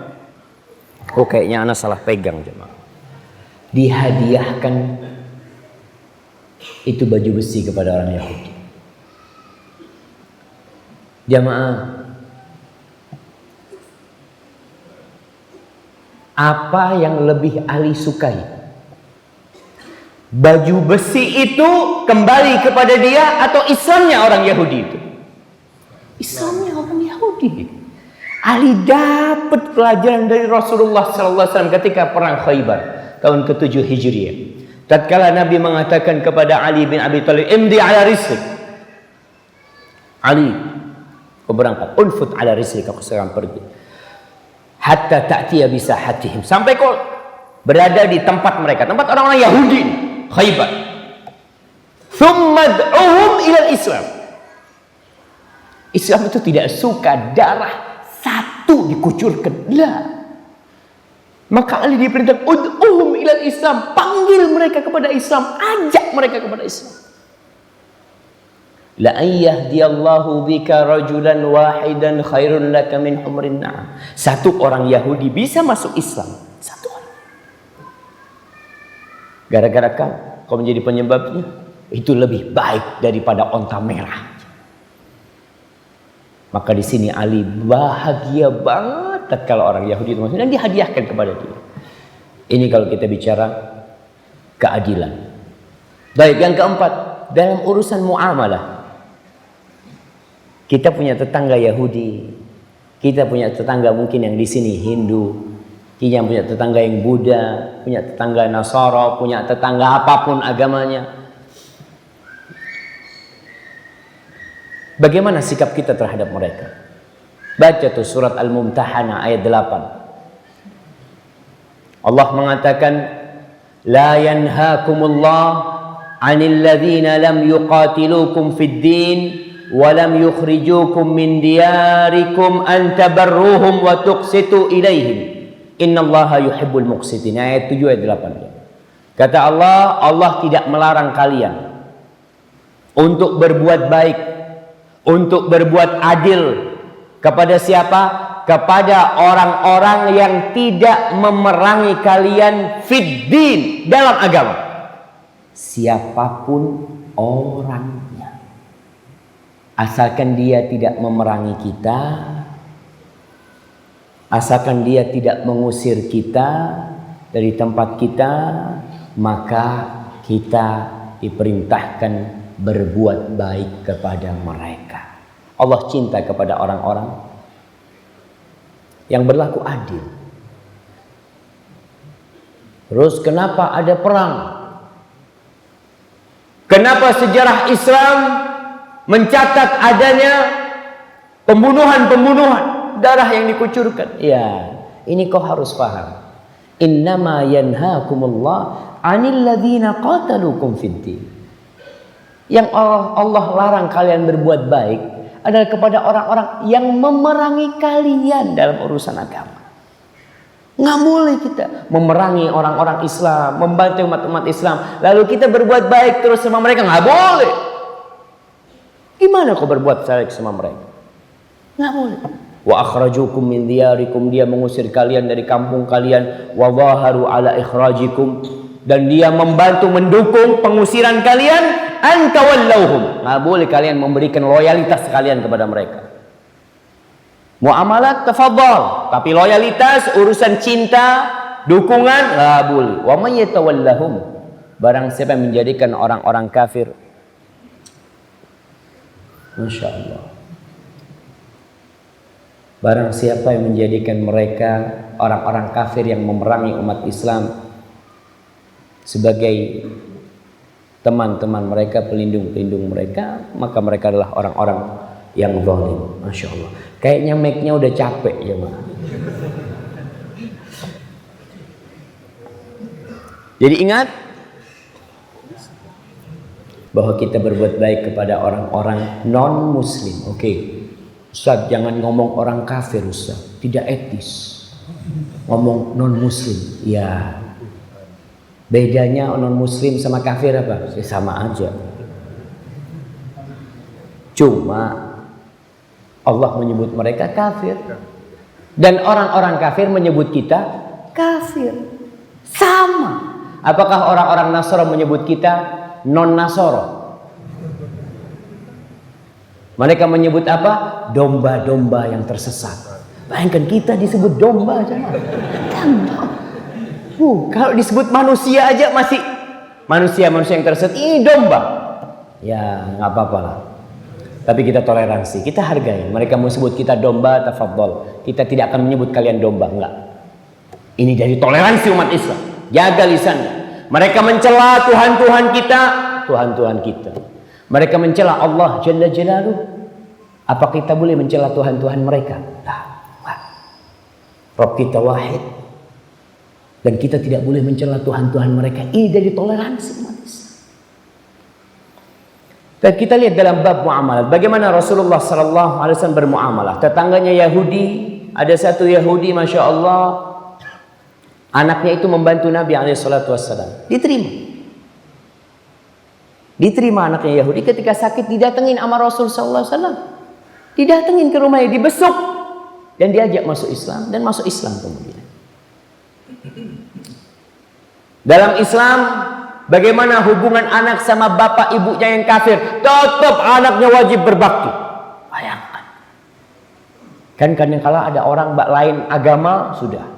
Oh kayaknya anak salah pegang jemaah. Dihadiahkan itu baju besi kepada orang Yahudi. Jamaah, apa yang lebih Ali sukai? Baju besi itu kembali kepada dia atau Islamnya orang Yahudi itu? Islamnya orang Yahudi. Ali dapat pelajaran dari Rasulullah SAW ketika perang Khaybar tahun ke-7 Hijriah. Tatkala Nabi mengatakan kepada Ali bin Abi Thalib, "Imdi ala rislik." Ali, kau berangkat, "Unfut ala rislik," kau sekarang pergi. Hatta ta'tiya bisahatihim, sampai kau berada di tempat mereka, tempat orang-orang Yahudi, Khaybar. Thumma ad'uhum ila Islam. Islam itu tidak suka darah satu dikucurkan. Lah. Maka Ali diperintah, ud'uhum ilal Islam, panggil mereka kepada Islam, ajak mereka kepada Islam. La ayyahdiyallahu bika rajulan wahidan khairun laka min humrin na'am. Satu orang Yahudi bisa masuk Islam, satu orang. Gara-gara kau menjadi penyebabnya, itu lebih baik daripada onta merah. Maka di sini Ali bahagia banget tatkala orang Yahudi itu masuk dan dihadiahkan kepada dia. Ini kalau kita bicara keadilan. Baik, yang keempat, dalam urusan muamalah. Kita punya tetangga Yahudi, kita punya tetangga mungkin yang di sini Hindu, kita punya tetangga yang Buddha, punya tetangga Nasara, punya tetangga apapun agamanya. Bagaimana sikap kita terhadap mereka? Baca tuh surat Al-Mumtahanah ayat 8. Allah mengatakan, "La yanhaakumullah 'anil ladzina lam yuqatilukum fid din wa lam yukhrijukum min diyarikum an tabarruhum wa tuqsitu ilaihim. Innallaha yuhibbul muqsitin." Ayat 7 ayat 8. Kata Allah, Allah tidak melarang kalian untuk berbuat baik, untuk berbuat adil kepada siapa? Kepada orang-orang yang tidak memerangi kalian fiddin, dalam agama. Siapapun orangnya, asalkan dia tidak memerangi kita, asalkan dia tidak mengusir kita dari tempat kita, maka kita diperintahkan berbuat baik kepada mereka. Allah cinta kepada orang-orang yang berlaku adil. Terus kenapa ada perang? Kenapa sejarah Islam mencatat adanya pembunuhan-pembunuhan, darah yang dikucurkan? Ya, ini kau harus paham. Innama yanhaakumullah 'anil ladzina qataluukum fid-din. Yang Allah larang kalian berbuat baik adalah kepada orang-orang yang memerangi kalian dalam urusan agama. Nggak boleh kita memerangi orang-orang Islam, membantu umat-umat Islam, lalu kita berbuat baik terus sama mereka. Nggak boleh. Gimana kau berbuat baik sama mereka? Nggak boleh. Wa akhrajukum min diyarikum, dia mengusir kalian dari kampung kalian. Wa zaharu ala ikhrajikum, dan dia membantu mendukung pengusiran kalian. Antawallauhum, nggak boleh kalian memberikan loyalitas kalian kepada mereka. Muamalat tafadhal, tapi loyalitas, urusan cinta, dukungan nggak boleh. Wa may yatawallahum, barang siapa yang menjadikan orang-orang kafir, Masya Allah, barang siapa yang menjadikan mereka orang-orang kafir yang memerangi umat Islam sebagai teman-teman mereka, pelindung-pelindung mereka, maka mereka adalah orang-orang yang zalim. Masya Allah. Kayaknya mic-nya udah capek ya, Mak. Jadi ingat bahwa kita berbuat baik kepada orang-orang non-muslim. Oke. Ustaz, jangan ngomong orang kafir, Ustaz. Tidak etis. Ngomong non-muslim. Ya. Bedanya non-muslim sama kafir apa? Sama aja. Cuma Allah menyebut mereka kafir, dan orang-orang kafir menyebut kita kafir. Sama. Apakah orang-orang Nasoro menyebut kita non-Nasoro? Mereka menyebut apa? Domba-domba yang tersesat. Bayangkan kita disebut domba aja. Kalau disebut manusia aja masih manusia yang tersesat. Ini domba. Ya nggak apa-apa lah. Tapi kita toleransi, kita hargai. Mereka mau sebut kita domba, tafadhol. Kita tidak akan menyebut kalian domba, enggak. Ini dari toleransi umat Islam. Jaga lisannya. Mereka mencela Tuhan-Tuhan kita, Tuhan-Tuhan kita. Mereka mencela Allah Jalla Jalaluh. Apa kita boleh mencela Tuhan-Tuhan mereka? Nah, Rabb kita wahid. Dan kita tidak boleh mencela Tuhan-Tuhan mereka. Ini dari toleransi umat Islam. Dan kita lihat dalam bab muamalah, bagaimana Rasulullah SAW bermuamalah. Tetangganya Yahudi, ada satu Yahudi, masya Allah, anaknya itu membantu Nabi SAW. Diterima anaknya Yahudi ketika sakit, didatengin sama Rasul SAW. Didatengin ke rumahnya, dibesuk, dan diajak masuk Islam, dan masuk Islam kemudian. Dalam Islam, bagaimana hubungan anak sama bapak ibunya yang kafir? Tetap anaknya wajib berbakti. Bayangkan. Kan kadang-kala ada orang lain agama, sudah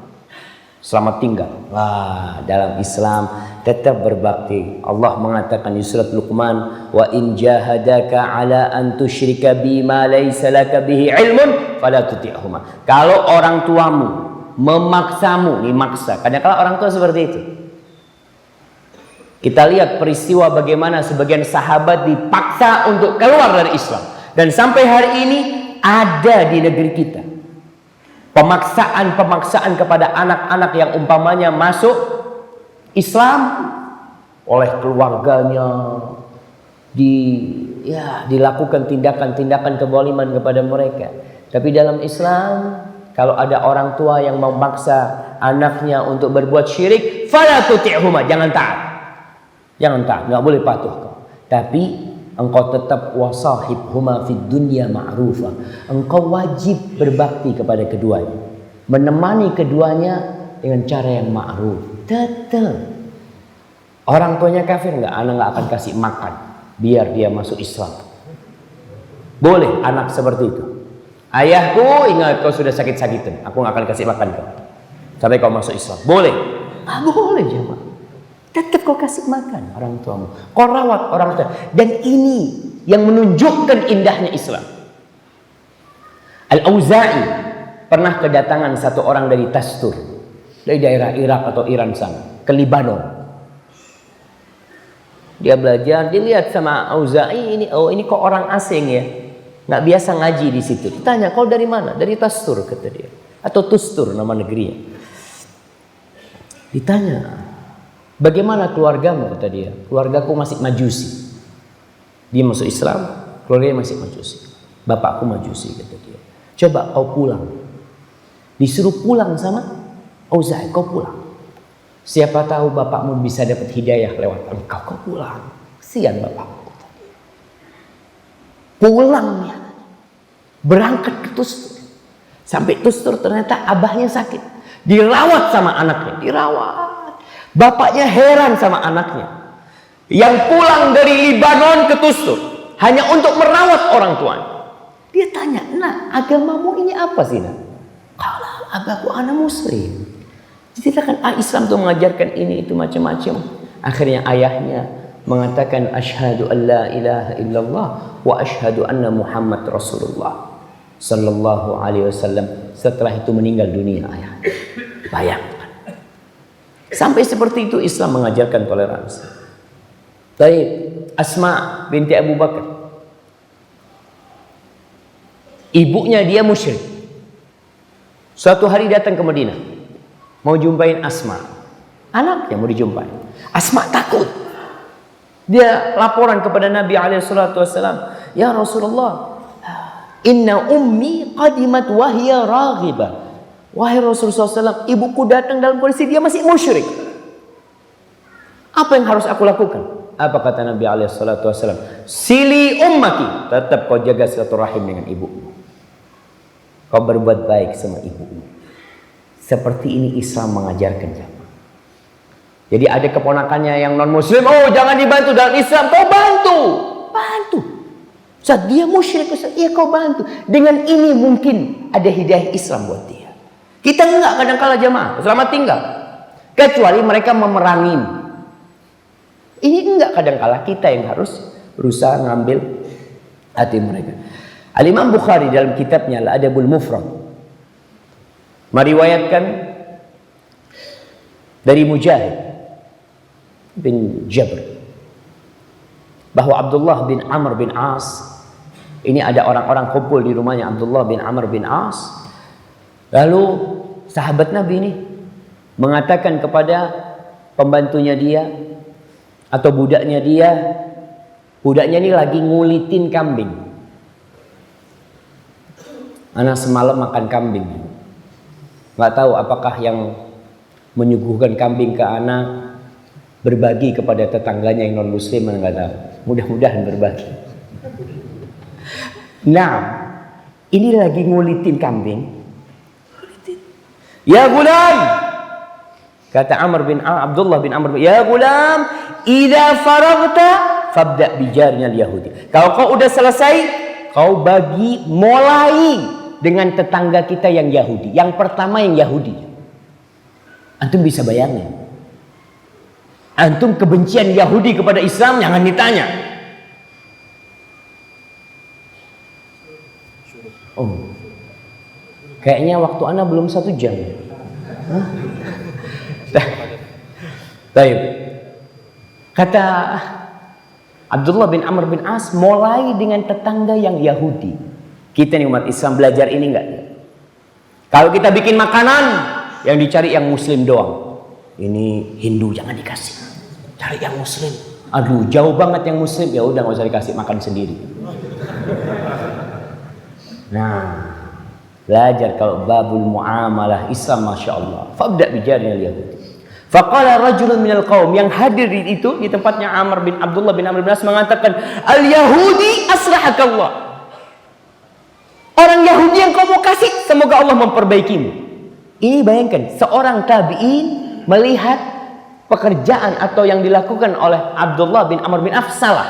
selamat tinggal. Wah, dalam Islam tetap berbakti. Allah mengatakan di surat Luqman, wa in jahadaka ala an tusyrika bima laysa laka bihi ilmun fala tuti'huma. Kalau orang tuamu memaksamu, dimaksa. Kadang-kala orang tua seperti itu. Kita lihat peristiwa bagaimana sebagian sahabat dipaksa untuk keluar dari Islam. Dan sampai hari ini ada di negeri kita. Pemaksaan kepada anak-anak yang umpamanya masuk Islam oleh keluarganya. Dilakukan tindakan-tindakan kezaliman kepada mereka. Tapi dalam Islam, kalau ada orang tua yang memaksa anaknya untuk berbuat syirik, fala tuti'huma, jangan taat. Jangan taat, nggak boleh patuh kau. Tapi engkau tetap wasahibhuma fid dunya ma'rufa. Engkau wajib berbakti kepada keduanya, menemani keduanya dengan cara yang ma'ruf. Tetap. Orang tuanya kafir nggak, anak nggak akan kasih makan biar dia masuk Islam. Boleh anak seperti itu. Ayahku, ingat kau sudah sakit-sakitan, aku nggak akan kasih makan kau sampai kau masuk Islam. Boleh? Boleh jemaah. Tetap kau kasih makan orang tuamu. Kau rawat orang tua. Dan ini yang menunjukkan indahnya Islam. Al-Auza'i pernah kedatangan satu orang dari Tastur, dari daerah Irak atau Iran sana, ke Libanon. Dia belajar, dilihat sama Auza'i, ini kok orang asing ya, nggak biasa ngaji di situ. Ditanya, kau dari mana? Dari Tastur, kata dia, atau Tustur nama negerinya. Ditanya, bagaimana keluargamu? Kata dia, keluargaku masih majusi. Dia masuk Islam, keluarganya masih majusi. Bapakku majusi, kata dia. Coba kau pulang. Disuruh pulang sama Auza'i, kau pulang. Siapa tahu bapakmu bisa dapat hidayah lewat engkau. Kau pulang. Kasihan bapakmu. Pulang ya. Berangkat ke Tustur. Sampai Tustur ternyata abahnya sakit. Dirawat sama anaknya. Dirawat. Bapaknya heran sama anaknya. Yang pulang dari Libanon ke Tustur. Hanya untuk merawat orang tuanya. Dia tanya, nah agamamu ini apa sih? Kalau agamaku anak muslim. Diceritakan Islam tuh mengajarkan ini itu macam-macam. Akhirnya ayahnya mengatakan asyhadu an la ilaha illallah wa asyhadu anna Muhammad Rasulullah sallallahu alaihi wasallam. Setelah itu meninggal dunia ayah. Bayangkan. Sampai seperti itu Islam mengajarkan toleransi. Baik, Asma binti Abu Bakar. Ibunya dia musyrik. Suatu hari datang ke Madinah. Mau jumpain Asma. Anaknya mau dijumpai. Asma takut. Dia laporan kepada Nabi SAW. Ya Rasulullah. Inna ummi qadimat wahya raghibah. Wahai Rasulullah SAW. Ibuku datang dalam kondisi dia masih musyrik. Apa yang harus aku lakukan? Apa kata Nabi SAW? Sili ummaki. Tetap kau jaga silaturahim dengan ibumu. Kau berbuat baik sama ibumu. Seperti ini Islam mengajarkan jamaah. Jadi ada keponakannya yang non muslim, oh jangan dibantu dalam Islam, kau bantu. Saat dia musyrik, ya kau bantu. Dengan ini mungkin ada hidayah Islam buat dia. Kita enggak kadang-kala jamaah, selamat tinggal. Kecuali mereka memerangi. Ini enggak kadang-kala, kita yang harus berusaha ngambil hati mereka. Al-Imam Bukhari dalam kitabnya Al-Adabul Mufrad meriwayatkan dari Mujahid bin Jabr bahwa Abdullah bin Amr bin As, ini ada orang-orang kumpul di rumahnya Abdullah bin Amr bin As. Lalu sahabat Nabi ini mengatakan kepada pembantunya dia atau budaknya dia, budaknya ini lagi ngulitin kambing. Anak semalam makan kambing, nggak tahu apakah yang menyuguhkan kambing ke anak berbagi kepada tetangganya yang non muslim, nggak tahu. Mudah-mudahan berbagi. Nah, ini lagi ngulitin kambing. Ya gulam, kata Abdullah bin Amr, ya gulam, idza faragta fabda bijarnya Yahudi. Kalau kau udah selesai, kau mulai dengan tetangga kita yang Yahudi. Yang pertama yang Yahudi. Antum bisa bayangin. Antum kebencian Yahudi kepada Islam jangan ditanya. Oh, kayaknya waktu Anda belum 1 jam. Baik. Kata Abdullah bin Amr bin As, mulai dengan tetangga yang Yahudi. Kita nih umat Islam belajar ini enggak? Kalau kita bikin makanan, yang dicari yang muslim doang. Ini Hindu jangan dikasih. Cari yang muslim. Aduh, jauh banget yang muslim. Ya udah enggak usah dikasih, makan sendiri. Nah, belajar kalau babul muamalah Islam, masya Allah. Fabda bijarnya Yahudi. Faqala rajulun minal qaum, yang hadir itu di tempatnya Abdullah bin Amr bin As mengatakan, al Yahudi aslahakallah. Orang Yahudi yang kau mau kasih, semoga Allah memperbaikimu. Ini bayangkan, seorang tabi'in melihat pekerjaan atau yang dilakukan oleh Abdullah bin Amr bin Auf salah.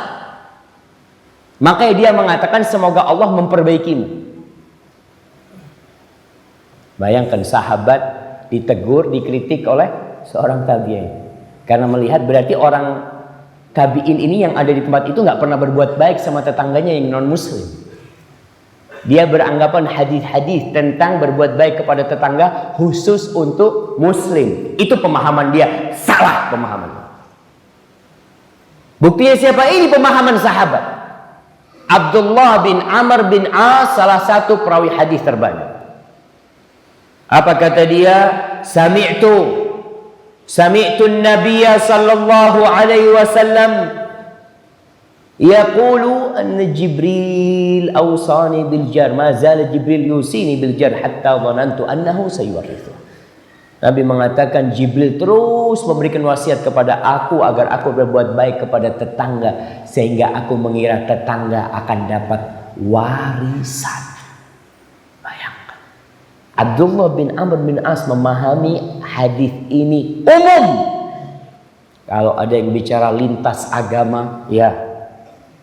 Makanya dia mengatakan semoga Allah memperbaikimu. Bayangkan sahabat ditegur, dikritik oleh seorang tabi'in. Karena melihat berarti orang tabi'in ini yang ada di tempat itu nggak pernah berbuat baik sama tetangganya yang non muslim. Dia beranggapan hadis-hadis tentang berbuat baik kepada tetangga khusus untuk muslim. Itu pemahaman dia, salah pemahaman. Buktinya siapa? Ini pemahaman sahabat. Abdullah bin Amr bin As, salah satu perawi hadis terbanyak. Apa kata dia? Sami'tu an-nabiyya sallallahu alaihi wasallam yaqulu anna Jibril awsani bil jar, ma zala Jibril yusini bil jar hatta dhanantu annahu sayuwarithu. Nabi mengatakan Jibril terus memberikan wasiat kepada aku agar aku berbuat baik kepada tetangga, sehingga aku mengira tetangga akan dapat warisan. Bayangkan, Abdullah bin Amr bin As memahami hadis ini umum. Kalau ada yang bicara lintas agama, ya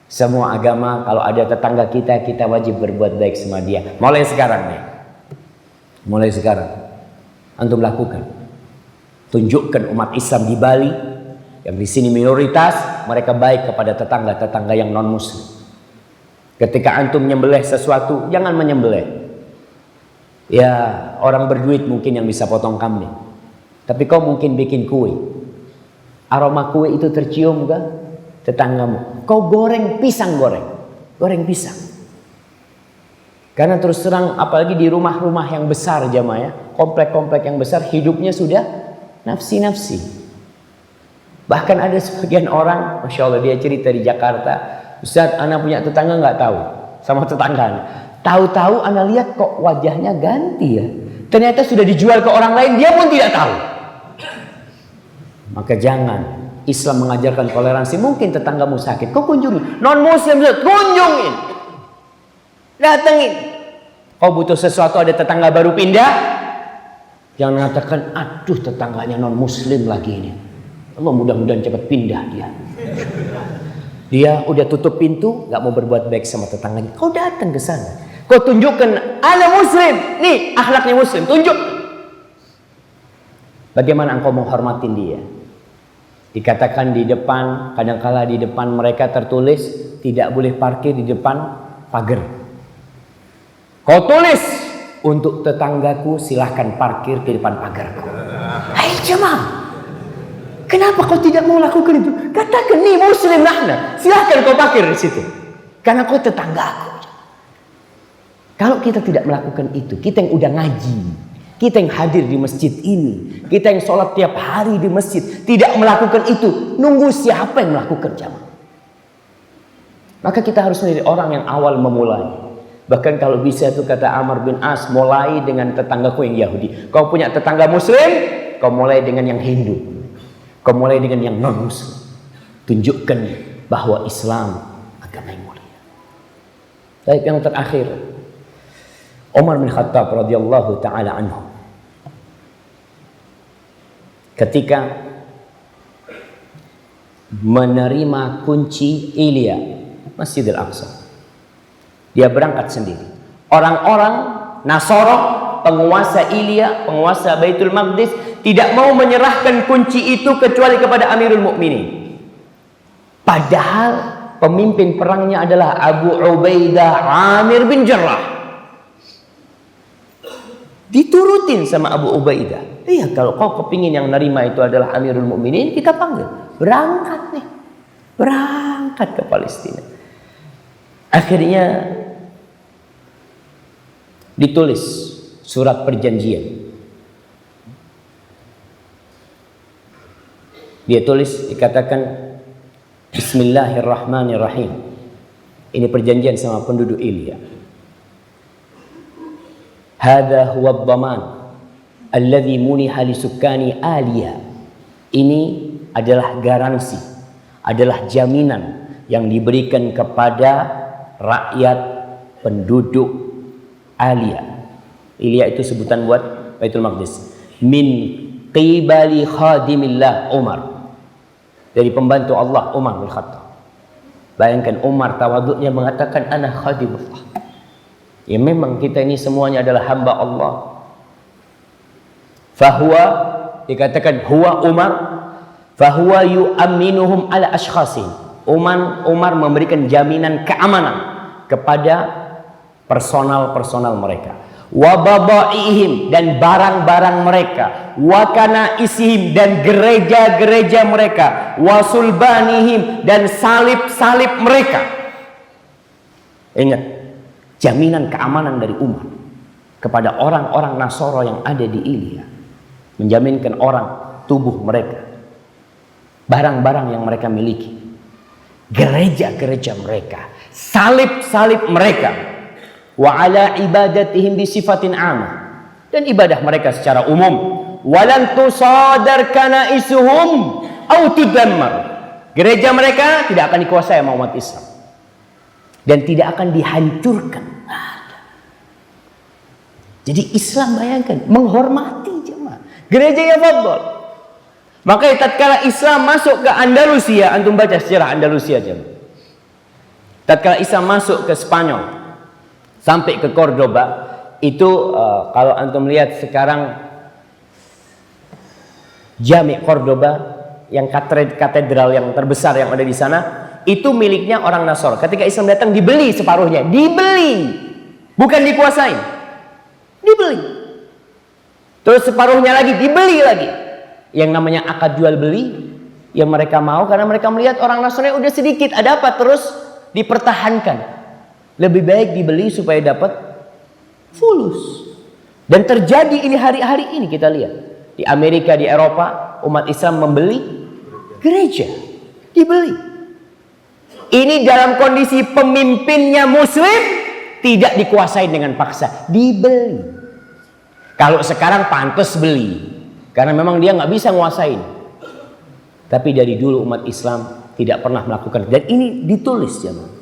semua agama, kalau ada tetangga kita wajib berbuat baik sama dia. Mulai sekarang nih. Mulai sekarang. Antum lakukan. Tunjukkan umat Islam di Bali, yang di sini minoritas, mereka baik kepada tetangga-tetangga yang non muslim. Ketika antum menyembelih sesuatu, jangan menyembelih. Ya, orang berduit mungkin yang bisa potong kambing. Tapi kau mungkin bikin kue. Aroma kue itu tercium gak? Tetanggamu, kau goreng pisang, goreng pisang. Karena terus terang, apalagi di rumah-rumah yang besar jamaah ya, komplek-komplek yang besar, hidupnya sudah nafsi-nafsi. Bahkan ada sebagian orang, masya Allah, dia cerita di Jakarta, Ustaz, anak punya tetangga nggak tahu sama tetangganya. Tahu-tahu anak lihat kok wajahnya ganti ya. Ternyata sudah dijual ke orang lain, dia pun tidak tahu. Maka jangan. Islam mengajarkan toleransi. Mungkin tetanggamu sakit, kau kunjungi. Non muslim, kunjungin, datengin. Kau butuh sesuatu, ada tetangga baru pindah, Jangan mengatakan, aduh tetangganya non muslim lagi ini. Allah mudah-mudahan cepat pindah dia. Dia udah tutup pintu, gak mau berbuat baik sama tetangganya. Kau datang ke sana, kau tunjukkan, ana muslim, nih akhlaknya muslim, tunjuk. Bagaimana engkau menghormatin dia? Dikatakan di depan, kadangkala di depan mereka tertulis tidak boleh parkir di depan pagar. Kau tulis, untuk tetanggaku silahkan parkir di depan pagarku. Hai jemaah, kenapa kau tidak mau lakukan itu? Katakan, nih muslim nahna, silahkan kau parkir di situ. Karena kau tetanggaku. Kalau kita tidak melakukan itu, kita yang udah ngaji, kita yang hadir di masjid ini, kita yang sholat tiap hari di masjid, tidak melakukan itu, nunggu siapa yang melakukan jamaah? Maka kita harus menjadi orang yang awal memulai. Bahkan kalau bisa itu kata Amr bin As, mulai dengan tetanggaku yang Yahudi. Kau punya tetangga muslim, kau mulai dengan yang Hindu. Kau mulai dengan yang non muslim. Tunjukkan bahwa Islam agama yang mulia. Baik, yang terakhir, Umar bin Khattab radhiyallahu taala anhu, ketika menerima kunci Ilya Masjidil Aqsa, dia berangkat sendiri. Orang-orang Nasara, penguasa Ilya, penguasa Baitul Maqdis, tidak mau menyerahkan kunci itu kecuali kepada Amirul Mukminin. Padahal pemimpin perangnya adalah Abu Ubaidah Amir bin Jarrah. Diturutin sama Abu Ubaidah. Iya, kalau kau kepingin yang nerima itu adalah Amirul Mukminin, kita panggil. Berangkat nih. Berangkat ke Palestina. Akhirnya ditulis surat perjanjian. Dia tulis, dikatakan Bismillahirrahmanirrahim. Ini perjanjian sama penduduk Ilya. Hadza huwa ad-dhaman alladhi muniha li sukkani Aliyah. Ini adalah garansi, adalah jaminan yang diberikan kepada rakyat penduduk Aliyah. Ilya itu sebutan buat Baitul Maqdis. Min qibali khadimillah Umar, dari pembantu Allah Umar bin Khattab. Bayangkan Umar tawaduknya mengatakan ana khadimullah. Ya memang kita ini semuanya adalah hamba Allah. Fahuwa, dikatakan huwa Umar, fahuwa yu'amminuhum ala ashkhasin. Umar memberikan jaminan keamanan kepada personal mereka. Wa babaihim, dan barang-barang mereka. Wa kanaisihim, dan gereja-gereja mereka. Wa sulbanihim, dan salib-salib mereka. Ingat, jaminan keamanan dari Umar kepada orang-orang Nasara yang ada di Ilya, menjaminkan orang, tubuh mereka, barang-barang yang mereka miliki, gereja-gereja mereka, salib-salib mereka, wa ala ibadatihim bi sifatin amah, dan ibadah mereka secara umum. Walan tusadar kanaisuhum au tudammar, gereja mereka tidak akan dikuasai oleh umat Islam dan tidak akan dihancurkan. Jadi Islam, bayangkan, menghormati jemaah gerejanya fadl. Maka tatkala Islam masuk ke Andalusia, antum baca sejarah Andalusia jemaah. Tatkala Islam masuk ke Spanyol sampai ke Cordoba, itu kalau antum lihat sekarang Jami' Cordoba, yang katedral yang terbesar yang ada di sana, itu miliknya orang Nasara. Ketika Islam datang dibeli separuhnya, dibeli, bukan dikuasai, dibeli. Terus separuhnya lagi dibeli lagi. Yang namanya akad jual beli yang mereka mau, karena mereka melihat orang Nasrani udah sedikit, ada apa terus dipertahankan. Lebih baik dibeli supaya dapat fulus. Dan terjadi ini hari-hari ini kita lihat. Di Amerika, di Eropa, umat Islam membeli gereja. Dibeli. Ini dalam kondisi pemimpinnya muslim, tidak dikuasai dengan paksa. Dibeli. Kalau sekarang pantas beli, karena memang dia nggak bisa nguasain. Tapi dari dulu umat Islam tidak pernah melakukan. Dan ini ditulis jemaah.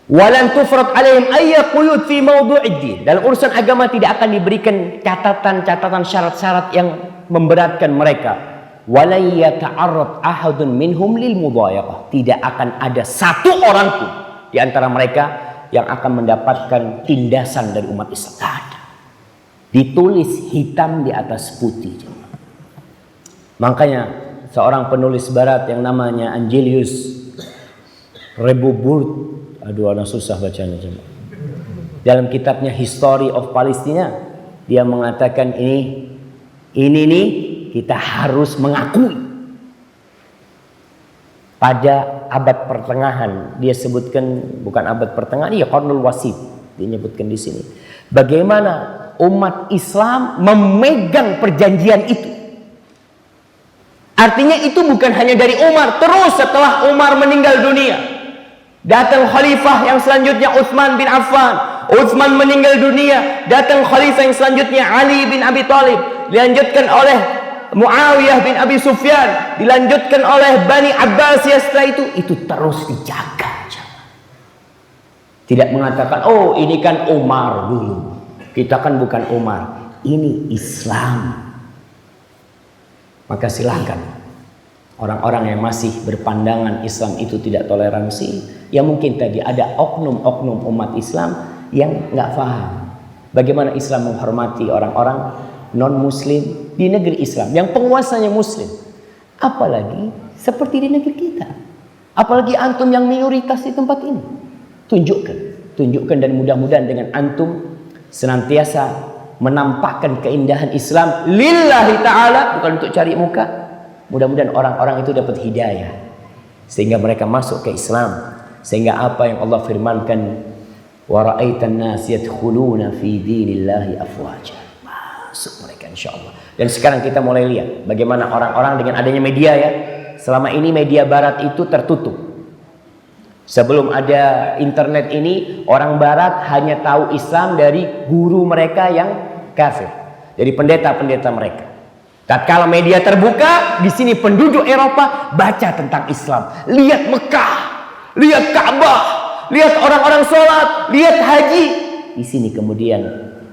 Walan tufrad alaihim ayya quyud fi mawdu'id din. Dalam urusan agama tidak akan diberikan catatan-catatan syarat-syarat yang memberatkan mereka. Walan yata'arrad ahadun minhum lil mudayaqah. Tidak akan ada satu orang pun di antara mereka yang akan mendapatkan tindasan dari umat Islam. Tidak ada. Ditulis hitam di atas putih. Makanya seorang penulis barat yang namanya Angelius Rebuburt, aduh anak susah bacanya, dalam kitabnya History of Palestina, dia mengatakan ini nih kita harus mengakui. Pada abad pertengahan, dia sebutkan, bukan abad pertengahan, iya Qarnul Wasit, dia nyebutkan di sini. Bagaimana umat Islam memegang perjanjian itu. Artinya itu bukan hanya dari Umar, terus setelah Umar meninggal dunia, datang khalifah yang selanjutnya Utsman bin Affan. Utsman meninggal dunia, datang khalifah yang selanjutnya Ali bin Abi Thalib, dilanjutkan oleh Muawiyah bin Abi Sufyan, dilanjutkan oleh Bani Abbasiyah. Setelah itu terus dijaga. Tidak mengatakan, oh ini kan Umar dulu, kita kan bukan Umar, ini Islam. Maka silahkan orang-orang yang masih berpandangan Islam itu tidak toleransi, ya mungkin tadi ada oknum-oknum umat Islam yang nggak paham bagaimana Islam menghormati orang-orang non-Muslim di negeri Islam yang penguasanya Muslim, apalagi seperti di negeri kita, apalagi antum yang minoritas di tempat ini. Tunjukkan dan mudah-mudahan dengan antum senantiasa menampakkan keindahan Islam lillahi ta'ala, bukan untuk cari muka. Mudah-mudahan orang-orang itu dapat hidayah sehingga mereka masuk ke Islam, sehingga apa yang Allah firmankan, wa ra'aitan nas yadkhuluna fi dinillahi afwaja, masuk mereka insyaallah. Dan sekarang kita mulai lihat bagaimana orang-orang dengan adanya media, ya. Selama ini media barat itu tertutup. Sebelum ada internet ini, orang barat hanya tahu Islam dari guru mereka yang kafir, dari pendeta-pendeta mereka. Tatkala media terbuka, di sini penduduk Eropa baca tentang Islam, lihat Mekah, lihat Ka'bah, lihat orang-orang sholat, lihat haji. Di sini kemudian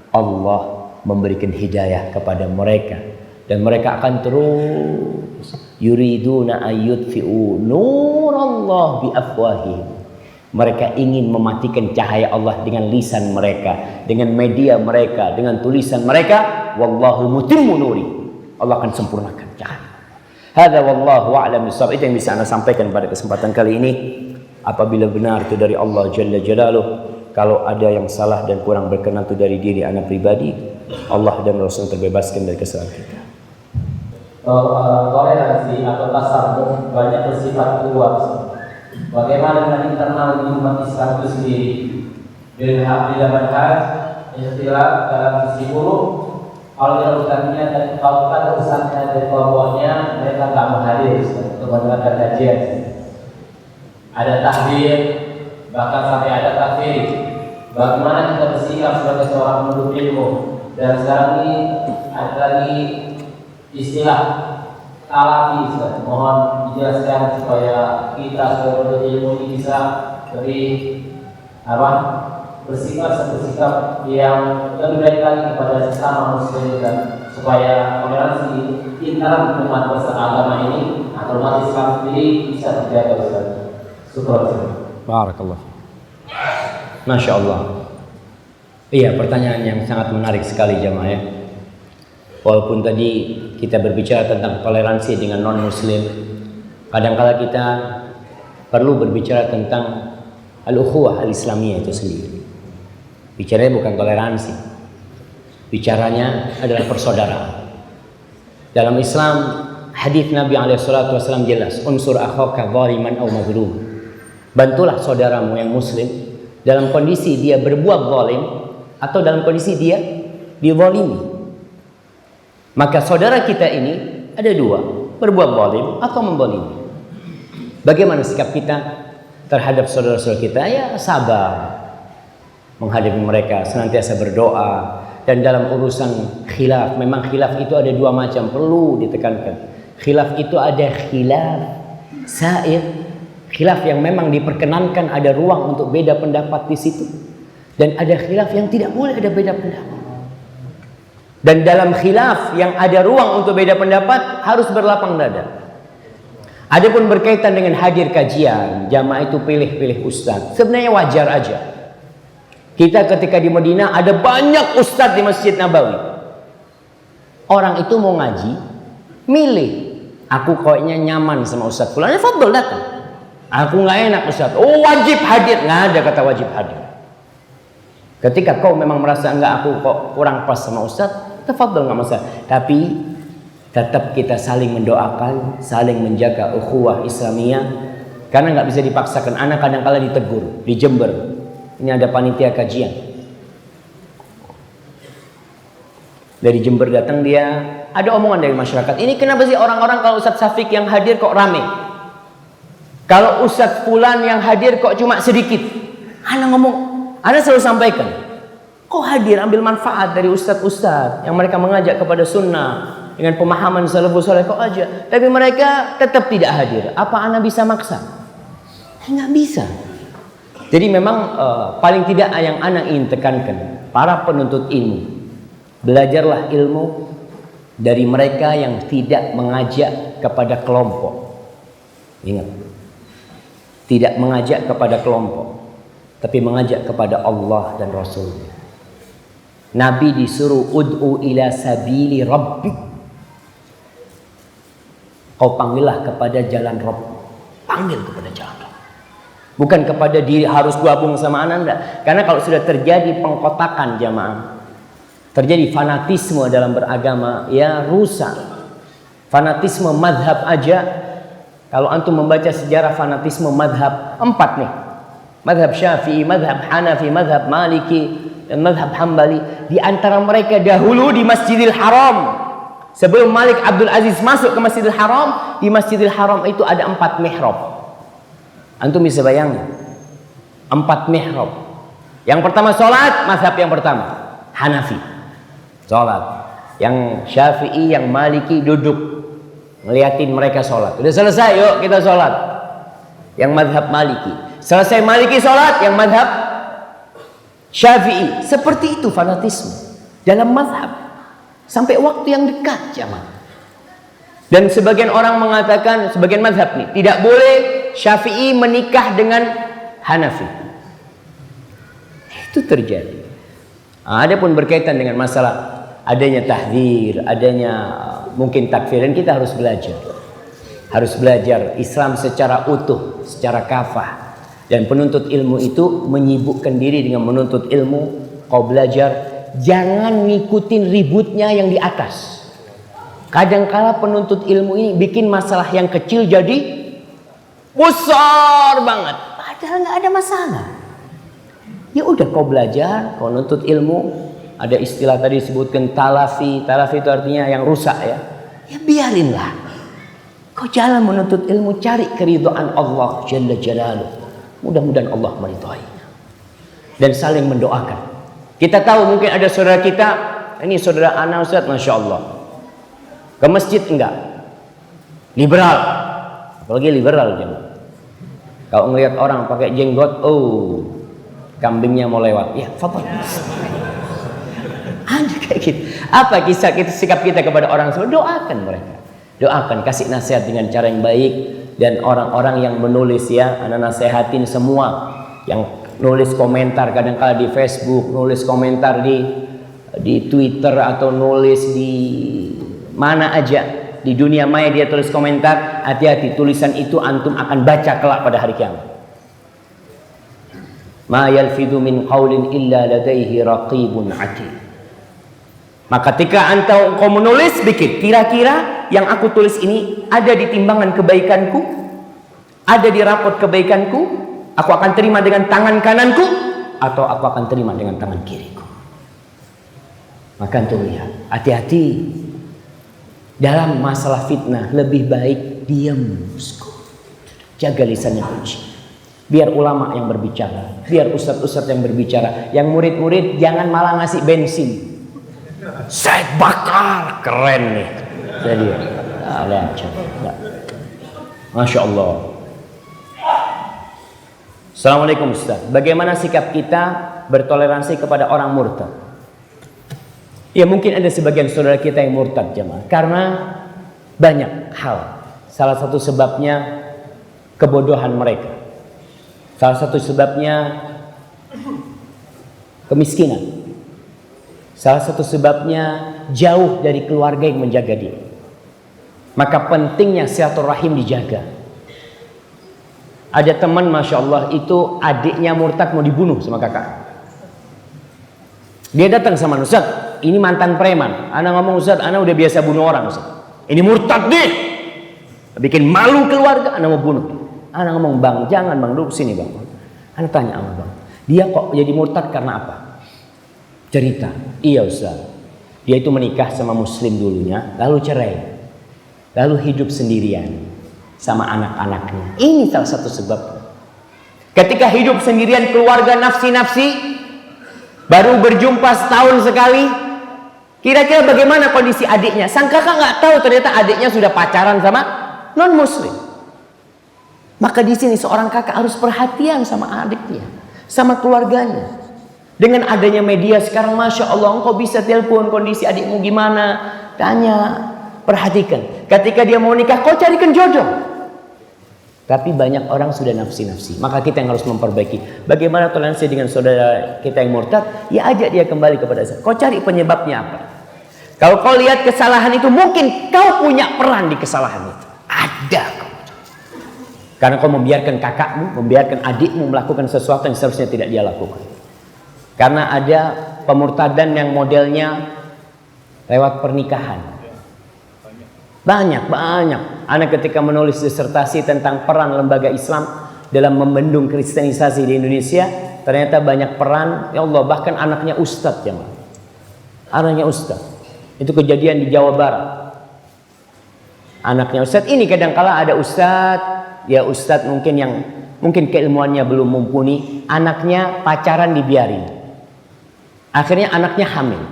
Allah memberikan hidayah kepada mereka, dan mereka akan terus yuriduna ayyudfi'u nurallah bi afwahihim. Mereka ingin mematikan cahaya Allah dengan lisan mereka, dengan media mereka, dengan tulisan mereka. Wallahu mutimmu nuri. Allah akan sempurnakan cahaya. Hadza wallahu a'lam bissawab. Itu yang bisa Anda sampaikan pada kesempatan kali ini. Apabila benar itu dari Allah Jalla Jalaluh, kalau ada yang salah dan kurang berkenan itu dari diri Anda pribadi, Allah dan Rasul terbebaskan dari kesalahan kita. Toleransi atau tasamuh banyak bersifat luas. Bagaimana dengan internal di umat Islam itu sendiri? Bila manhaj, istilah dalam sisi buruk, kalau urusannya dan kalau urusannya dari kelompoknya, mereka tak menghadir untuk mendengarkan kajian. Ada tahdir, bahkan sampai ada takfir. Bagaimana kita bersikap sebagai seorang penuntut ilmu? Dan sekarang ini ada lagi istilah talafi, mohon dijelaskan supaya kita sebagai penuntut ilmu ini bisa lebih bersikap yang lebih baik lagi kepada sesama muslim, dan supaya toleransi internal umat beragama ini atau umat Islam sendiri bisa terjaga bersama. Barakallah. Masya Allah. Iya, pertanyaan yang sangat menarik sekali jamaah, ya. Walaupun tadi kita berbicara tentang toleransi dengan non-muslim, kadang-kala kita perlu berbicara tentang al-ukhuwah al-islamiyah itu sendiri. Bicaranya bukan toleransi, bicaranya adalah persaudaraan. Dalam Islam, hadis Nabi SAW jelas, unsur akhaka zaliman aw mazlum. Bantulah saudaramu yang muslim dalam kondisi dia berbuat zalim atau dalam kondisi dia dizalimi. Maka saudara kita ini ada dua, berbuat zalim atau menzalimi. Bagaimana sikap kita terhadap saudara-saudara kita? Ya sabar menghadapi mereka, senantiasa berdoa. Dan dalam urusan khilaf, memang khilaf itu ada dua macam, perlu ditekankan. Khilaf itu ada khilaf sa'ir, Khilaf yang memang diperkenankan ada ruang untuk beda pendapat di situ. Dan ada khilaf yang tidak boleh ada beda pendapat. Dan dalam khilaf yang ada ruang untuk beda pendapat harus berlapang dada. Adapun berkaitan dengan hadir kajian, jamaah itu pilih-pilih ustaz. Sebenarnya wajar aja. Kita ketika di Madinah ada banyak ustaz di Masjid Nabawi. Orang itu mau ngaji, milih. Aku kayaknya nyaman sama ustaz fulan, fadhol datang. Aku nggak enak ustaz. Oh wajib hadir, nggak ada kata wajib hadir. Ketika kau memang merasa enggak aku kok kurang pas sama ustaz, tafadhol nggak masalah. Tapi tetap kita saling mendoakan, saling menjaga ukhuwah Islamiyah. Karena nggak bisa dipaksakan. Anak kadang-kala ditegur di Jember. Ini ada panitia kajian. Dari Jember datang dia, ada omongan dari masyarakat. Ini kenapa sih orang-orang kalau Ustadz Syafiq yang hadir kok rame? Kalau Ustadz Fulan yang hadir kok cuma sedikit? Ana ngomong, Ana selalu sampaikan, kok hadir ambil manfaat dari Ustadz-Ustadz yang mereka mengajak kepada sunnah dengan pemahaman salafus saleh kok aja. Tapi mereka tetap tidak hadir. Apa Ana bisa maksa? Nggak bisa. Jadi memang paling tidak yang Ana ingin tekankan, para penuntut ilmu, belajarlah ilmu dari mereka yang tidak mengajak kepada kelompok. Ingat, tidak mengajak kepada kelompok, tapi mengajak kepada Allah dan Rasul-Nya. Nabi disuruh ud'u ila sabili rabbik. Kau panggillah kepada jalan Rabb. Panggil kepada jalan Rabb. Bukan kepada diri harus gabung sama Anda. Karena kalau sudah terjadi pengkotakan jamaah, terjadi fanatisme dalam beragama, ya rusak. Fanatisme madhab aja. Kalau antum membaca sejarah fanatisme madhab 4 nih. Madhab Syafi'i, madhab Hanafi, madhab Maliki, dan madhab Hambali. Di antara mereka dahulu di Masjidil Haram. Sebelum Malik Abdul Aziz masuk ke Masjidil Haram, di Masjidil Haram itu ada 4 mihrab. Antum bisa bayangin. 4 mihrab. Yang pertama sholat, mazhab yang pertama Hanafi. Sholat. Yang Syafi'i, yang Maliki duduk. Ngeliatin mereka sholat. Udah selesai, yuk kita sholat. Yang mazhab Maliki. Selesai Maliki sholat, yang mazhab Syafi'i. Seperti itu fanatisme dalam mazhab. Sampai waktu yang dekat jamaah. Dan sebagian orang mengatakan, sebagian mazhab nih, tidak boleh Syafi'i menikah dengan Hanafi. Itu terjadi. Adapun berkaitan dengan masalah adanya tahdzir, adanya mungkin takfir, dan kita harus belajar. Harus belajar Islam secara utuh, secara kafah. Dan penuntut ilmu itu menyibukkan diri dengan menuntut ilmu. Kau belajar, jangan ngikutin ributnya yang di atas. Kadangkala penuntut ilmu ini bikin masalah yang kecil jadi besar banget. Padahal nggak ada masalah. Ya udah kau belajar, kau nuntut ilmu. Ada istilah tadi disebutkan talafi. Talafi itu artinya yang rusak ya. Ya biarinlah. Kau jalan menuntut ilmu, cari keridhaan Allah Jalla Jalaluh. Mudah-mudahan Allah meridhoinya. Dan saling mendoakan. Kita tahu mungkin ada saudara kita, ini saudara Ana Ustaz, Masya Allah. Ke masjid enggak? Liberal. Apalagi liberal jemaah. Kalau ngelihat orang pakai jenggot, oh, kambingnya mau lewat. Ya, fadhal. Ada kayak gitu. Apa kisah kita, sikap kita kepada orang semua? Doakan mereka. Doakan, kasih nasihat dengan cara yang baik. Dan orang-orang yang menulis ya, anak nasihatin semua yang nulis komentar kadang-kala di Facebook, nulis komentar di Twitter atau nulis di mana aja di dunia maya dia tulis komentar, hati-hati, tulisan itu antum akan baca kelak pada hari kiamat. Ma yalfidu min qaulin illa ladaihi raqibun atid. Maka ketika engkau menulis, bikin kira-kira yang aku tulis ini ada di timbangan kebaikanku, ada di rapot kebaikanku, aku akan terima dengan tangan kananku, atau aku akan terima dengan tangan kiriku. Maka antum lihat, hati-hati dalam masalah fitnah. Lebih baik diam, jaga lisannya kunci. Biar ulama yang berbicara, biar ustadz-ustadz yang berbicara, yang murid-murid jangan malah ngasih bensin. Saya bakar, keren nih. Jadi ada aja. Masya Allah. Assalamualaikum Ustaz. Bagaimana sikap kita bertoleransi kepada orang murtad? Ya mungkin ada sebagian saudara kita yang murtad jemaah. Karena banyak hal. Salah satu sebabnya kebodohan mereka. Salah satu sebabnya kemiskinan. Salah satu sebabnya jauh dari keluarga yang menjaga dia. Maka pentingnya silaturahim dijaga. Ada teman Masya Allah itu adiknya murtad mau dibunuh sama kakak. Dia datang sama Ustaz, ini mantan preman. Ana ngomong Ustaz, ana udah biasa bunuh orang Ustaz. Ini murtad deh. Bikin malu keluarga, ana mau bunuh. Ana ngomong bang, jangan bang, duduk sini bang. Ana tanya sama bang, dia kok jadi murtad karena apa? Cerita, iya Ustaz. Dia itu menikah sama muslim dulunya, lalu cerai. Lalu hidup sendirian sama anak-anaknya. Ini salah satu sebab. Ketika hidup sendirian keluarga nafsi-nafsi, baru berjumpa setahun sekali, kira-kira bagaimana kondisi adiknya? Sang kakak nggak tahu ternyata adiknya sudah pacaran sama non-muslim. Maka di sini seorang kakak harus perhatian sama adiknya, sama keluarganya. Dengan adanya media sekarang, Masya Allah, engkau bisa telepon kondisi adikmu gimana, tanya, perhatikan. Ketika dia mau nikah, kau carikan jodoh. Tapi banyak orang sudah nafsi-nafsi. Maka kita yang harus memperbaiki. Bagaimana toleransi dengan saudara kita yang murtad? Ya ajak dia kembali kepada saya. Kau cari penyebabnya apa? Kalau kau lihat kesalahan itu, mungkin kau punya peran di kesalahan itu. Ada kau. Karena kau membiarkan kakakmu, membiarkan adikmu melakukan sesuatu yang seharusnya tidak dia lakukan. Karena ada pemurtadan yang modelnya lewat pernikahan. Banyak. Anak ketika menulis disertasi tentang peran lembaga Islam dalam membendung kristenisasi di Indonesia, ternyata banyak peran. Ya Allah, bahkan anaknya ustadz jemaah. Anaknya ustadz. Itu kejadian di Jawa Barat. Anaknya ustadz ini kadangkala ada ustadz, ya ustadz mungkin keilmuannya belum mumpuni, anaknya pacaran dibiarin. Akhirnya anaknya hamil.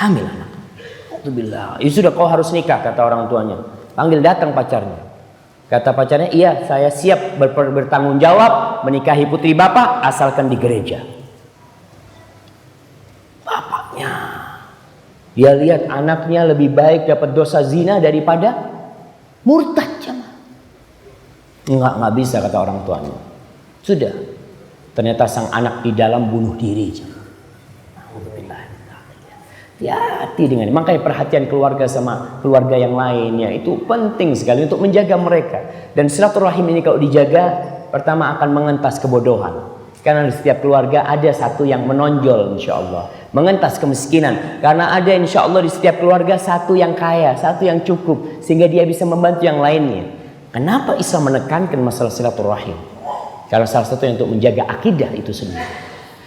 Hamil anak. Alhamdulillah. Ya sudah kau harus nikah kata orang tuanya. Panggil datang pacarnya. Kata pacarnya, iya saya siap bertanggung jawab menikahi putri bapak asalkan di gereja. Bapaknya, dia lihat anaknya lebih baik dapat dosa zina daripada murtad jemaah. Enggak bisa kata orang tuanya. Sudah. Ternyata sang anak di dalam bunuh diri jemaah. Hati-hati dengan ini. Makanya perhatian keluarga sama keluarga yang lainnya itu penting sekali untuk menjaga mereka. Dan silaturahim ini kalau dijaga, pertama akan mengentas kebodohan. Karena di setiap keluarga ada satu yang menonjol insya Allah. Mengentas kemiskinan. Karena ada insya Allah di setiap keluarga satu yang kaya, satu yang cukup. Sehingga dia bisa membantu yang lainnya. Kenapa Islam menekankan masalah silaturahim? Karena salah satu yang untuk menjaga akidah itu sendiri.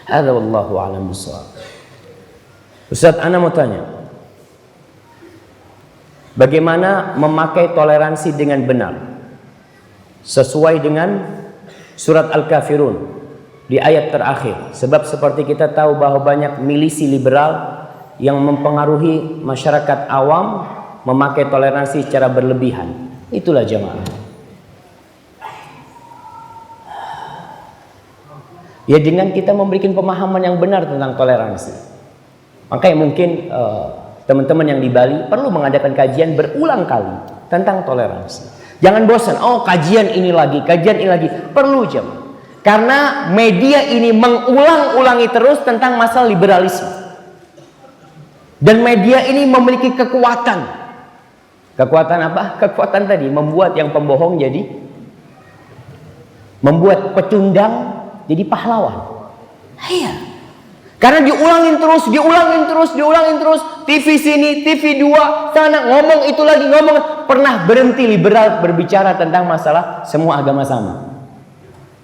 Hadza wallahu a'lam bishawab. Ustaz, ana mau tanya, bagaimana memakai toleransi dengan benar sesuai dengan surat Al-Kafirun di ayat terakhir? Sebab seperti kita tahu bahwa banyak milisi liberal yang mempengaruhi masyarakat awam memakai toleransi secara berlebihan. Itulah jemaah. Ya dengan kita memberikan pemahaman yang benar tentang toleransi. Makanya mungkin teman-teman yang di Bali perlu mengadakan kajian berulang kali tentang toleransi. Jangan bosan, oh kajian ini lagi. Perlu jemaah. Karena media ini mengulang-ulangi terus tentang masalah liberalisme. Dan media ini memiliki kekuatan. Kekuatan apa? Kekuatan tadi membuat yang pembohong jadi, membuat pecundang jadi pahlawan. Iya. Karena diulangin terus. TV sini, TV 2, sana ngomong itu lagi, ngomong. Pernah berhenti liberal berbicara tentang masalah semua agama sama?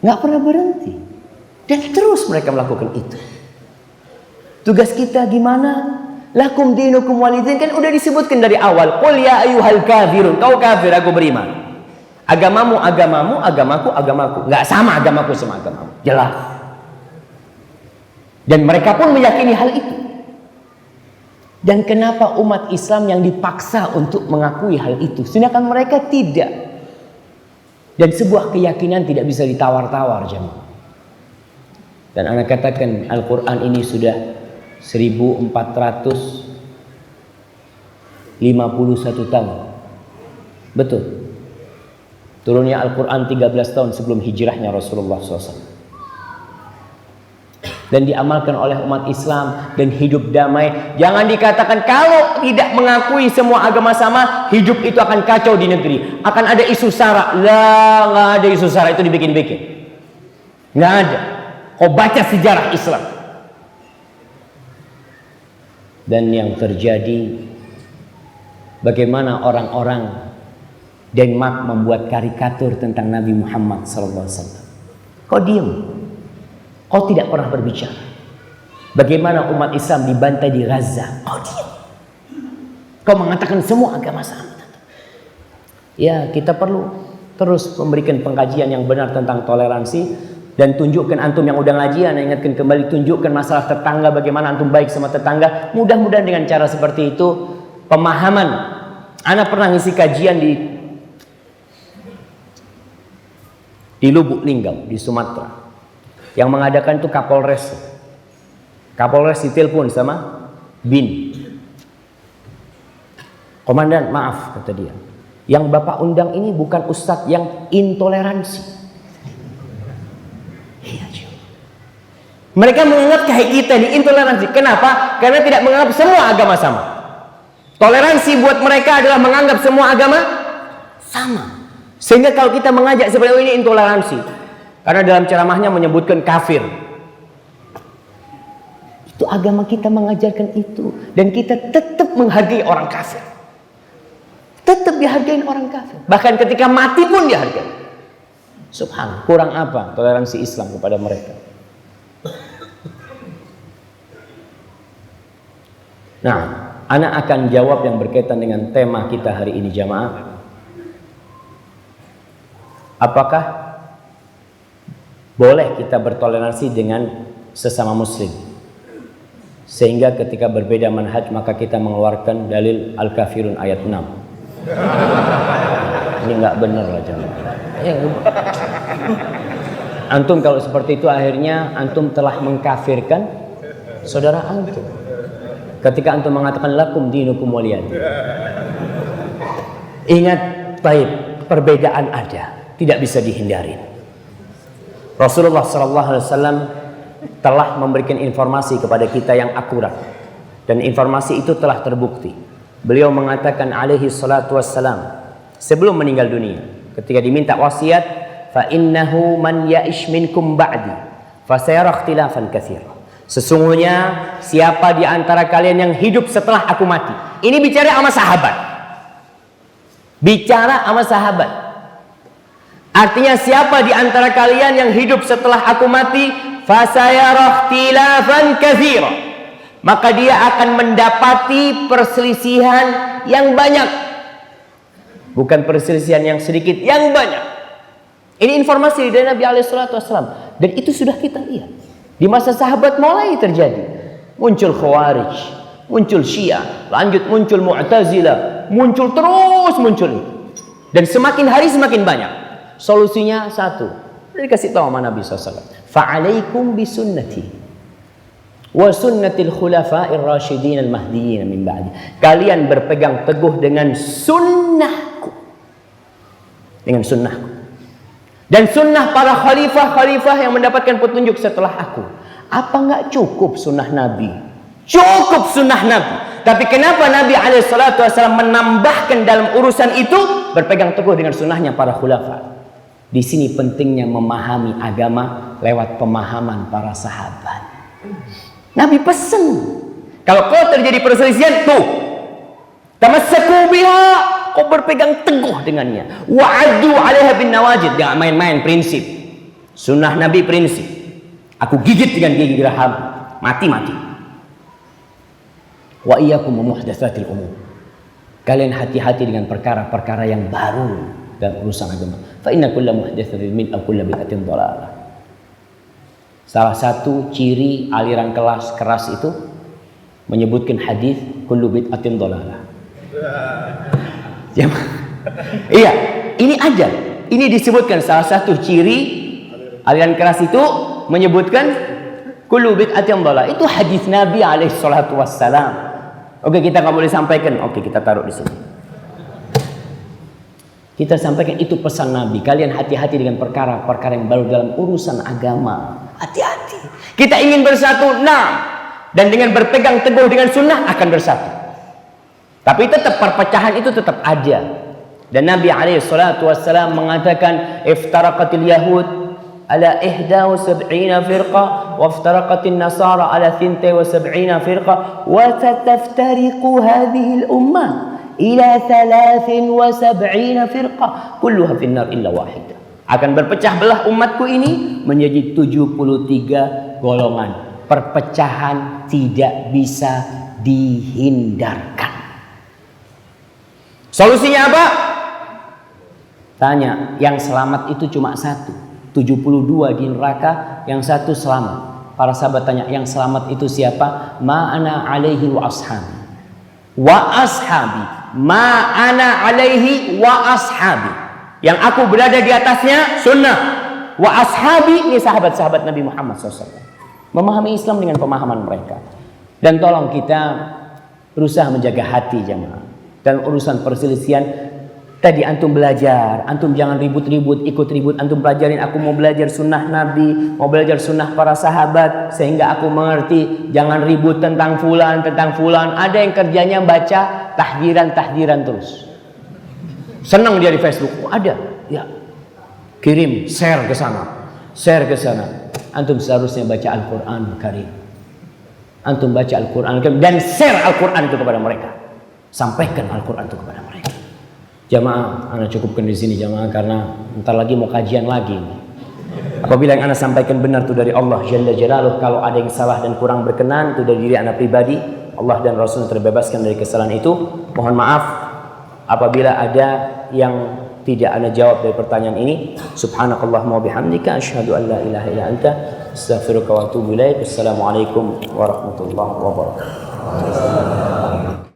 Nggak pernah berhenti. Dan terus mereka melakukan itu. Tugas kita gimana? Lakum dinukum walidin, kan udah disebutkan dari awal. Qul ya ayyuhal kafirun, kau kafir, aku beriman. Agamamu, agamaku. Nggak sama agamaku sama agamamu. Jelas. Dan mereka pun meyakini hal itu. Dan kenapa umat Islam yang dipaksa untuk mengakui hal itu, sedangkan mereka tidak? Dan sebuah keyakinan tidak bisa ditawar-tawar jemaah. Dan ana katakan Al-Quran ini sudah 1451 tahun. Betul. Turunnya Al-Quran 13 tahun sebelum hijrahnya Rasulullah SAW. Dan diamalkan oleh umat Islam dan hidup damai. Jangan dikatakan kalau tidak mengakui semua agama sama, hidup itu akan kacau di negeri. Akan ada isu sara. Lah, nggak ada isu sara, itu dibikin-bikin. Nggak ada. Kau baca sejarah Islam. Dan yang terjadi, bagaimana orang-orang Denmark membuat karikatur tentang Nabi Muhammad SAW. Kau diam. Kau tidak pernah berbicara. Bagaimana umat Islam dibantai di Gaza. Kau diam. Kau mengatakan semua agama sama. Ya, kita perlu terus memberikan pengkajian yang benar tentang toleransi. Dan tunjukkan antum yang udah ngajian, ingatkan kembali, tunjukkan masalah tetangga, bagaimana antum baik sama tetangga. Mudah-mudahan dengan cara seperti itu, pemahaman. Ana pernah ngisi kajian di Lubuk Linggau, di Sumatera. Yang mengadakan itu Kapolres. Kapolres ditelepon sama BIN. Komandan, maaf, kata dia. Yang Bapak undang ini bukan ustadz yang intoleransi. Iya, mereka menganggap kayak kita ini intoleransi. Kenapa? Karena tidak menganggap semua agama sama. Toleransi buat mereka adalah menganggap semua agama sama. Sehingga kalau kita mengajak seperti ini intoleransi. Karena dalam ceramahnya menyebutkan kafir. Itu agama kita mengajarkan itu. Dan kita tetap menghargai orang kafir. Tetap dihargai orang kafir. Bahkan ketika mati pun dihargai. Subhanallah. Kurang apa toleransi Islam kepada mereka? Nah, ana akan jawab yang berkaitan dengan tema kita hari ini jamaah. Apakah boleh kita bertoleransi dengan sesama muslim? Sehingga ketika berbeda manhaj maka kita mengeluarkan dalil Al-Kafirun ayat 6. Ini nggak benar lah jamaah. Antum kalau seperti itu akhirnya antum telah mengkafirkan saudara antum. Ketika antum mengatakan lakum dinukum waliyad. Ingat baik, perbedaan ada, tidak bisa dihindari. Rasulullah SAW telah memberikan informasi kepada kita yang akurat. Dan informasi itu telah terbukti. Beliau mengatakan alaihi salatu wassalam sebelum meninggal dunia, ketika diminta wasiat, fa innahu man ya'ish minkum ba'di fasayara ikhtilafan katsira. Sesungguhnya siapa di antara kalian yang hidup setelah aku mati. Ini bicara sama sahabat. Bicara sama sahabat. Artinya siapa di antara kalian yang hidup setelah aku mati, fasayara ikhtilafan katsira, maka dia akan mendapati perselisihan yang banyak. Bukan perselisihan yang sedikit, yang banyak. Ini informasi dari Nabi SAW. Dan itu sudah kita lihat. Di masa sahabat mulai terjadi. Muncul Khawarij, muncul Syiah, lanjut muncul Mu'tazilah, muncul terus muncul. Dan semakin hari semakin banyak. Solusinya satu. Dikasih tahu sama Nabi SAW. Fa'alaikum bisunnati wa sunnatil khulafa'ir rasyidin al-mahdiyyin min ba'di. Kalian berpegang teguh dengan sunnahku. Dengan sunnahku. Dan sunnah para khalifah-khalifah yang mendapatkan petunjuk setelah aku. Apa enggak cukup sunnah Nabi? Cukup sunnah Nabi. Tapi kenapa Nabi SAW menambahkan dalam urusan itu berpegang teguh dengan sunnahnya para khulafa? Di sini pentingnya memahami agama lewat pemahaman para sahabat. Nabi pesan, kalau kau terjadi perselisihan, tuh tamassaku biha, kau berpegang teguh dengannya. Wa'addu 'alaiha bin nawajid, jangan main-main prinsip. Sunnah Nabi prinsip. Aku gigit dengan gigi geraham, mati-mati. Wa iyyakum muhdatsatil umur. Kalian hati-hati dengan perkara-perkara yang baru dalam urusan agama. Fa inna kulla muhdatsatin bid'ah kulla bid'atin dhalalah. Salah satu ciri aliran keras itu menyebutkan hadis kullu bid'atin dhalalah. Iya, ini aja. Ini disebutkan salah satu ciri aliran keras itu menyebutkan kullu bid'atin dhalalah. Itu hadis Nabi alaihi salatu wassalam. Oke, kita nggak boleh sampaikan. Oke, kita taruh di sini. Kita sampaikan itu pesan Nabi. Kalian hati-hati dengan perkara-perkara yang baru dalam urusan agama. Hati-hati. Kita ingin bersatu, dan dengan berpegang teguh dengan sunnah akan bersatu. Tapi tetap perpecahan itu tetap ada. Dan Nabi alaihi salatu wassalam mengatakan, iftaraqatil yahud ala 71 firqa wa iftaraqatin nasara ala 72 firqa wa sataftariqu hadhihi al-ummah ila 73 firqa kulluha finnar illa wahidah. Akan berpecah belah umatku ini menjadi 73 golongan. Perpecahan tidak bisa dihindarkan. Solusinya apa? Tanya, yang selamat itu cuma satu. 72 di neraka, yang satu selamat. Para sahabat tanya, yang selamat itu siapa? Ma ana alaihi wa ashabi. Wa ashabi. Ma ana alaihi wa ashabi. Yang aku berada di atasnya sunnah. Wa ashabi, ini sahabat-sahabat Nabi Muhammad SAW. Memahami Islam dengan pemahaman mereka. Dan tolong kita berusaha menjaga hati jemaah. Dan urusan perselisihan, tadi antum belajar, antum jangan ribut-ribut, ikut ribut, antum pelajarin, aku mau belajar sunnah Nabi, mau belajar sunnah para sahabat, sehingga aku mengerti, jangan ribut tentang fulan, ada yang kerjanya baca tahdiran terus. Senang dia di Facebook, ada, ya, kirim, share ke sana, antum seharusnya baca Al-Quran Karim, antum baca Al-Quran Karim, dan share Al-Quran itu kepada mereka, sampaikan Al-Quran itu kepada mereka. Jamaah, ana cukupkan di sini jamaah karena entar lagi mau kajian lagi. Apabila yang ana sampaikan benar itu dari Allah Jalla Jalaluh, kalau ada yang salah dan kurang berkenan itu dari diri ana pribadi, Allah dan Rasul terbebaskan dari kesalahan itu. Mohon maaf apabila ada yang tidak ana jawab dari pertanyaan ini. Subhanakallahumma wa bihamdika asyhadu an la ilaha illa anta astaghfiruka wa atubu ilaik. Assalamualaikum warahmatullahi wabarakatuh.